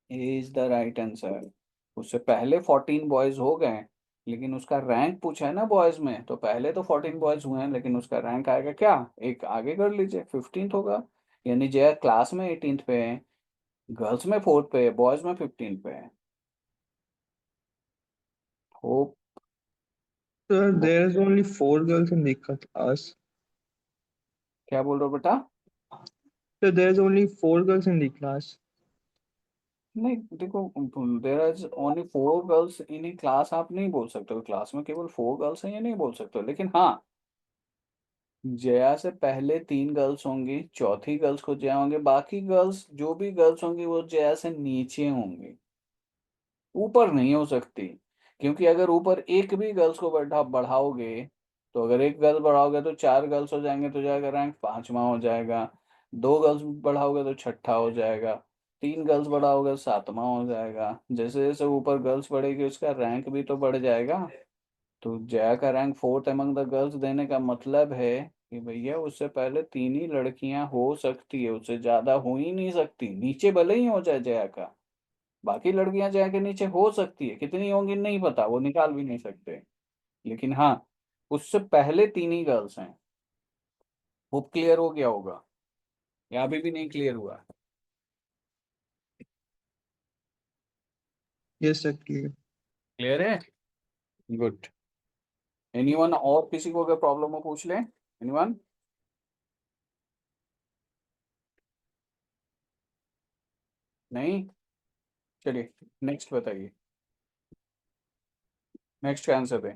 is the right answer. उससे पहले 14 बॉयज हो गए, लेकिन उसका रैंक पूछा है ना बॉयज में, तो पहले तो 14 बॉयज हुए हैं, लेकिन उसका रैंक आएगा क्या? एक आगे कर लीजिए, 15th होगा। यानी जया क्लास में 18th पे है, गर्ल्स में 4th पे है, बॉयज में 15th पे है। Hope. Sir, there is only 4 girls in the class. क्या बोल रहे हो बेटा? Sir, there is only 4 girls in the class. नहीं देखो, there is only 4 girls in a class आप नहीं बोल सकते हो, क्लास में केवल 4 गर्ल्स हैं ये नहीं बोल सकते हो, लेकिन हाँ, जया से पहले 3 गर्ल्स होंगी, चौथी गर्ल्स को जया होंगे, बाकी गर्ल्स जो भी गर्ल्स होंगी वो जया से नीचे होंगी, ऊपर नहीं हो सकती। क्योंकि अगर ऊपर एक भी गर्ल्स को बढ़ाओगे, तो अगर एक गर्ल बढ़ाओगे तो 4 गर्ल्स हो जाएंगे, तो जाएगा रैंक 5वां हो जाएगा। 2 गर्ल्स बढ़ाओगे तो छठा हो जाएगा। 3 गर्ल्स बढ़ाओगे तो 7वां हो जाएगा। जैसे जैसे ऊपर गर्ल्स बढ़ेगी उसका रैंक भी तो बढ़ जाएगा। तो जया का rank 4th among the girls देने का मतलब है कि भैया उससे पहले 3 ही लड़कियां हो सकती है, उससे ज्यादा हो ही नहीं सकती, नीचे भले ही हो जाए जया का। बाकी लड़कियां जया के नीचे हो सकती है, कितनी होंगी नहीं पता, वो निकाल भी नहीं सकते। लेकिन हाँ, उससे पहले 3 ही गर्ल्स हैं। वो क्लियर हो गया होगा, या अभी भी नहीं क्लियर हुआ? Yes, sir, clear. क्लियर है? गुड। एनीवन और किसी को अगर प्रॉब्लम हो पूछ ले, एनीवन? नहीं? चलिए नेक्स्ट बताइए, नेक्स्ट का आंसर दें।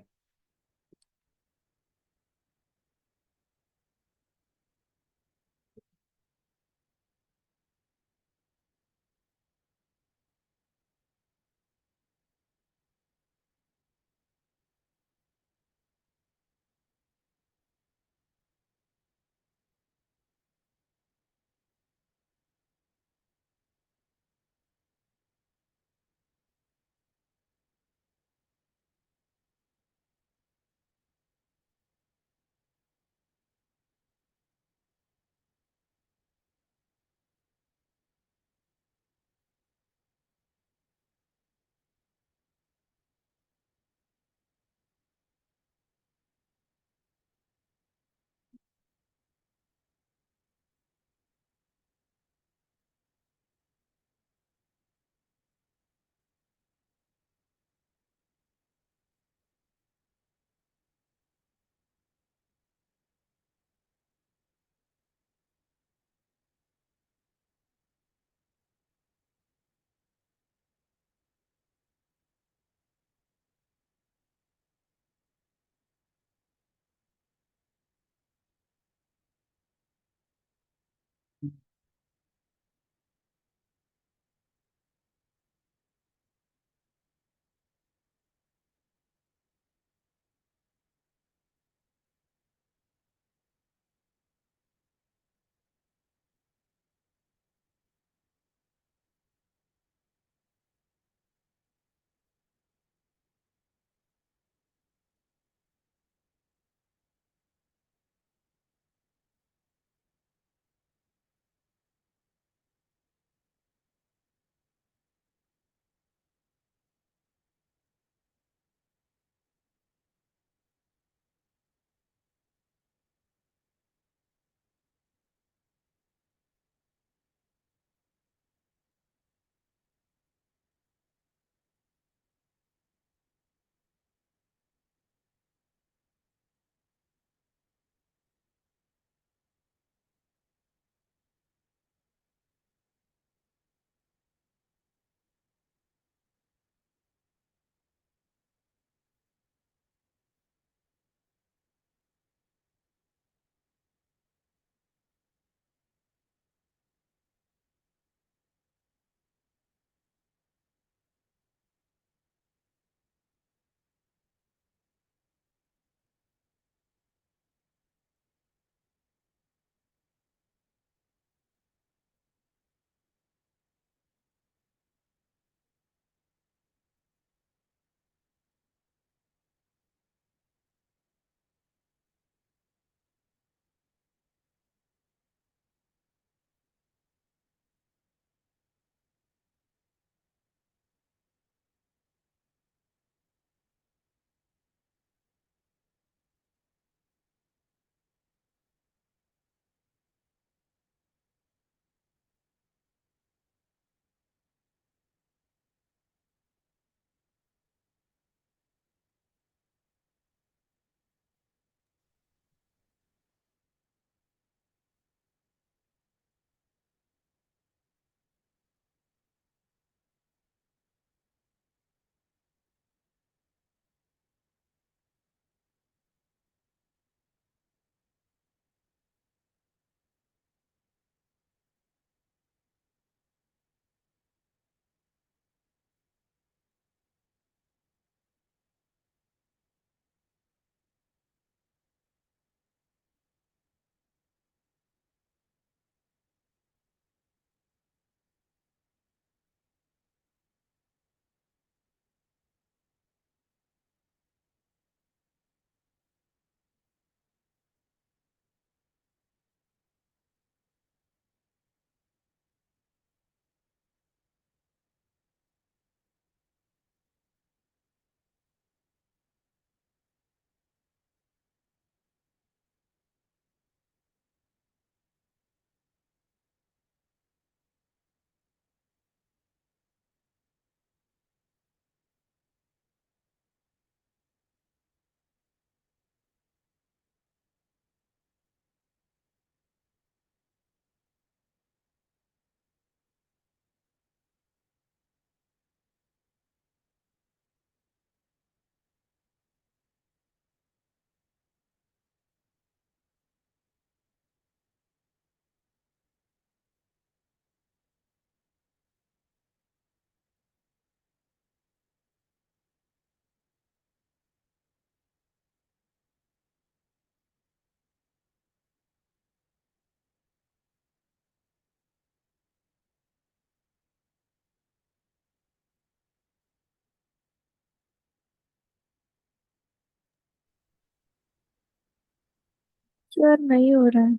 सर नहीं हो रहा है।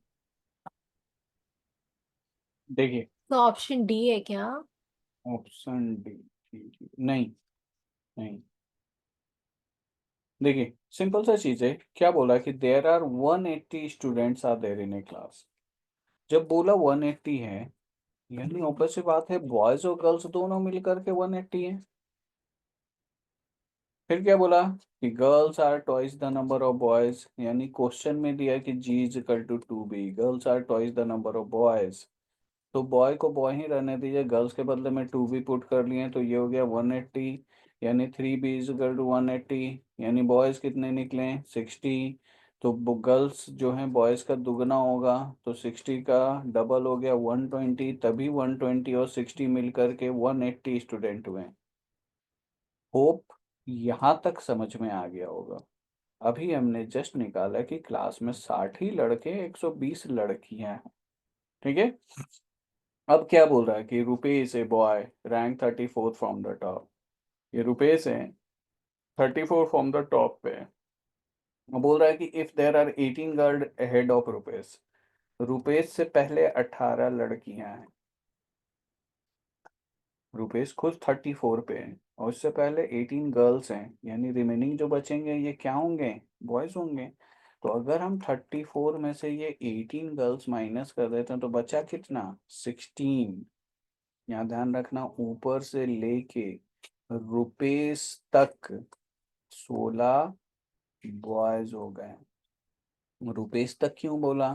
देखिए तो ऑप्शन डी है क्या? ऑप्शन डी, नहीं नहीं, देखिए सिंपल सा चीज है, क्या बोला कि there are 180 students are there in a class. जब बोला 180 है, यानी ऑब्वियस सी बात है बॉयज और गर्ल्स दोनों मिलकर के 180 है। फिर क्या बोला कि girls are twice the number of boys, यानी क्वेश्चन में दिया कि g is equal to 2b, girls are twice the number of boys, तो बॉय को बॉय ही रहने दीजिए, गर्ल्स के बदले में 2b पुट कर लिए, तो ये हो गया 180, यानी 3b इज इक्वल टू 180, यानी बॉयज कितने निकले 60, तो गर्ल्स जो है बॉयज का दुगना होगा, तो 60 का डबल हो गया 120, तभी 120 और 60 मिलकर के 180 स्टूडेंट हुए। होप यहाँ तक समझ में आ गया होगा। अभी हमने जस्ट निकाला कि क्लास में 60 ही लड़के 120 लड़कियां हैं, ठीक है। अब क्या बोल रहा है कि Rupesh a boy rank 34 from the top, ये रुपेश है 34 फ्रॉम द टॉप पे। अब बोल रहा है कि if there are 18 girl ahead of Rupesh, Rupesh से पहले 18 लड़कियां हैं, रुपेश खुद 34 पे है और उससे पहले 18 गर्ल्स हैं, यानी रिमेनिंग जो बचेंगे ये क्या होंगे, बॉयज होंगे। तो अगर हम 34 में से ये 18 गर्ल्स माइनस कर देते हैं तो बचा कितना 16। यहाँ ध्यान रखना ऊपर से लेके रुपेश तक 16 बॉयज हो गए। रुपेश तक क्यों बोला,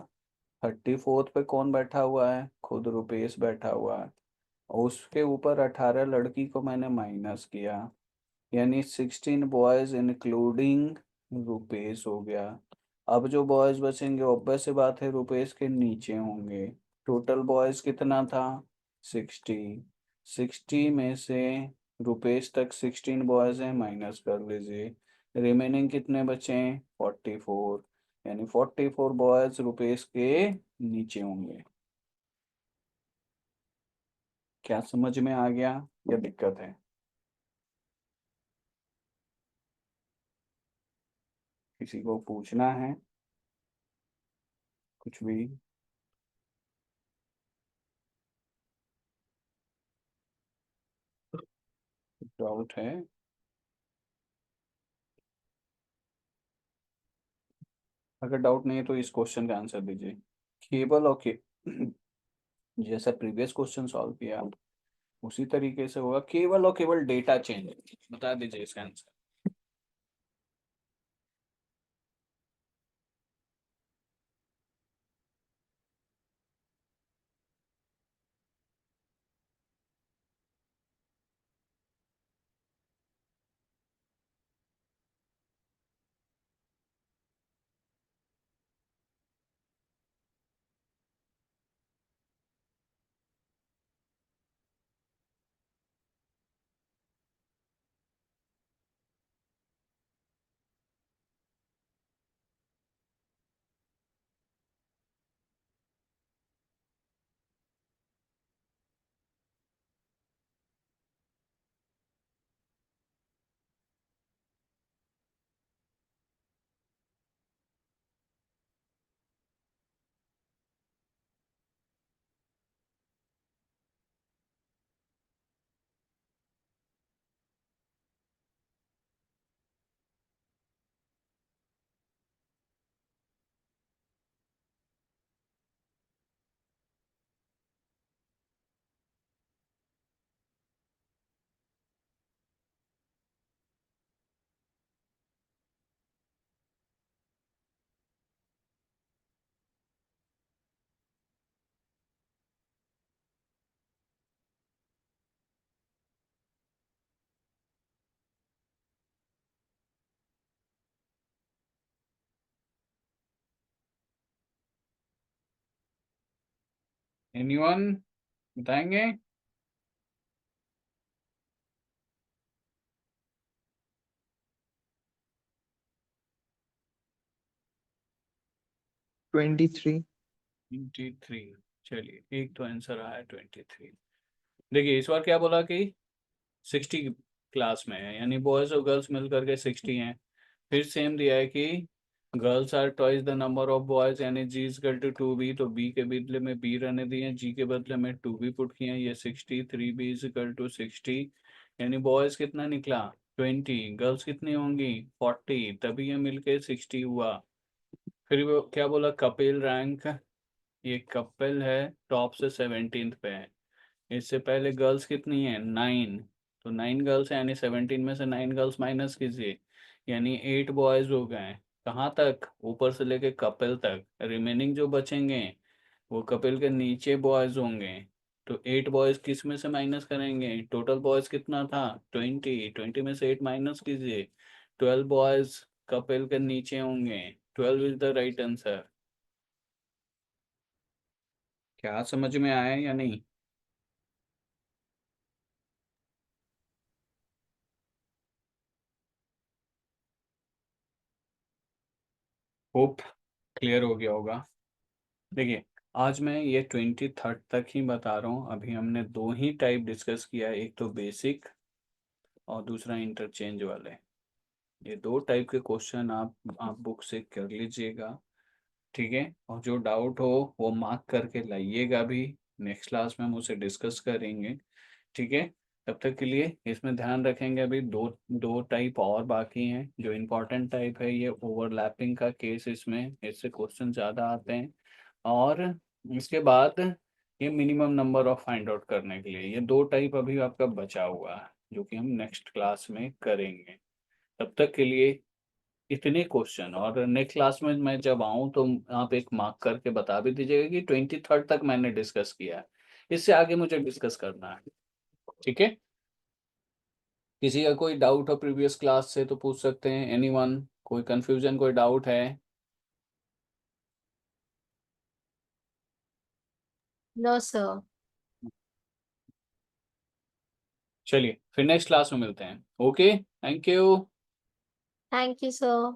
34 पे कौन बैठा हुआ है, खुद रुपेश बैठा हुआ है, और उसके ऊपर 18 लड़की को मैंने माइनस किया, यानी 16 बॉयज इंक्लूडिंग रुपेश हो गया। अब जो बॉयज बचेंगे ऑब्वियस सी बात है रुपेश के नीचे होंगे। टोटल बॉयज कितना था 60, 60 में से रुपेश तक 16 बॉयज हैं, माइनस कर लीजिए, रिमेनिंग कितने बचे 44, यानी 44 बॉयज रुपेश के नीचे होंगे। क्या समझ में आ गया या दिक्कत है? किसी को पूछना है कुछ भी? डाउट है? अगर डाउट नहीं है तो इस क्वेश्चन का आंसर दीजिए। केवल और के जैसा प्रीवियस क्वेश्चन सॉल्व किया उसी तरीके से होगा, केवल और केवल डेटा चेंज, बता दीजिए इसका आंसर। एनीवन बताएंगे? 23। 23, चलिए एक तो आंसर आया 23। देखिए इस बार क्या बोला कि 60 क्लास में है, यानी बॉयज और गर्ल्स मिल करके 60 हैं। फिर सेम दिया है कि girls are twice the number of boys, यानी G is equal to 2b, तो b के बदले में b रहने दिए, g के बदले में 2b पुट किए, ये 60, 3b इज इक्वल टू 60, यानी बॉयज कितना निकला 20, गर्ल्स कितनी होंगी 40, तभी ये मिलके 60 हुआ। फिर वो क्या बोला, कपिल रैंक, ये कपिल है टॉप से 17th पे है। इससे पहले गर्ल्स कितनी है 9, तो 9 गर्ल्स है, यानी 17 में से 9 गर्ल्स माइनस कीजिए, यानी 8 बॉयज हो गए। कहाँ तक, ऊपर से लेके कपिल तक। रिमेनिंग जो बचेंगे वो कपिल के नीचे बॉयज होंगे। तो 8 बॉयज किस में से माइनस करेंगे, टोटल बॉयज कितना था 20, 20 में से 8 माइनस कीजिए, 12 बॉयज कपिल के नीचे होंगे। 12 इज द राइट आंसर। क्या समझ में आया या नहीं? होप क्लियर हो गया होगा। देखिए, आज मैं ये 23rd तक ही बता रहा हूँ। अभी हमने दो ही टाइप डिस्कस किया है, एक तो बेसिक और दूसरा इंटरचेंज वाले। ये दो टाइप के क्वेश्चन आप बुक से कर लीजिएगा, ठीक है। और जो डाउट हो वो मार्क करके लाइएगा भी, नेक्स्ट क्लास में हम उसे डिस्कस करेंगे, ठीक है। तब तक के लिए इसमें ध्यान रखेंगे, अभी दो दो टाइप और बाकी हैं। जो इम्पोर्टेंट टाइप है ये ओवरलैपिंग का केस, इसमें इससे क्वेश्चन ज़्यादा आते हैं। और इसके बाद ये minimum number of find out करने के लिए, ये दो टाइप अभी आपका बचा हुआ है जो कि हम नेक्स्ट क्लास में करेंगे। तब तक के लिए इतने क्वेश्चन, और नेक्स्ट क्लास में मैं जब आऊँ तो आप एक मार्क करके बता भी दीजिएगा कि 23rd तक मैंने डिस्कस किया है, इससे आगे मुझे डिस्कस करना है, ठीक है। किसी का कोई डाउट हो प्रीवियस क्लास से तो पूछ सकते हैं, एनीवन, कोई कंफ्यूजन, कोई डाउट है? No sir. चलिए फिर नेक्स्ट क्लास में मिलते हैं। Okay, thank you. Thank you sir.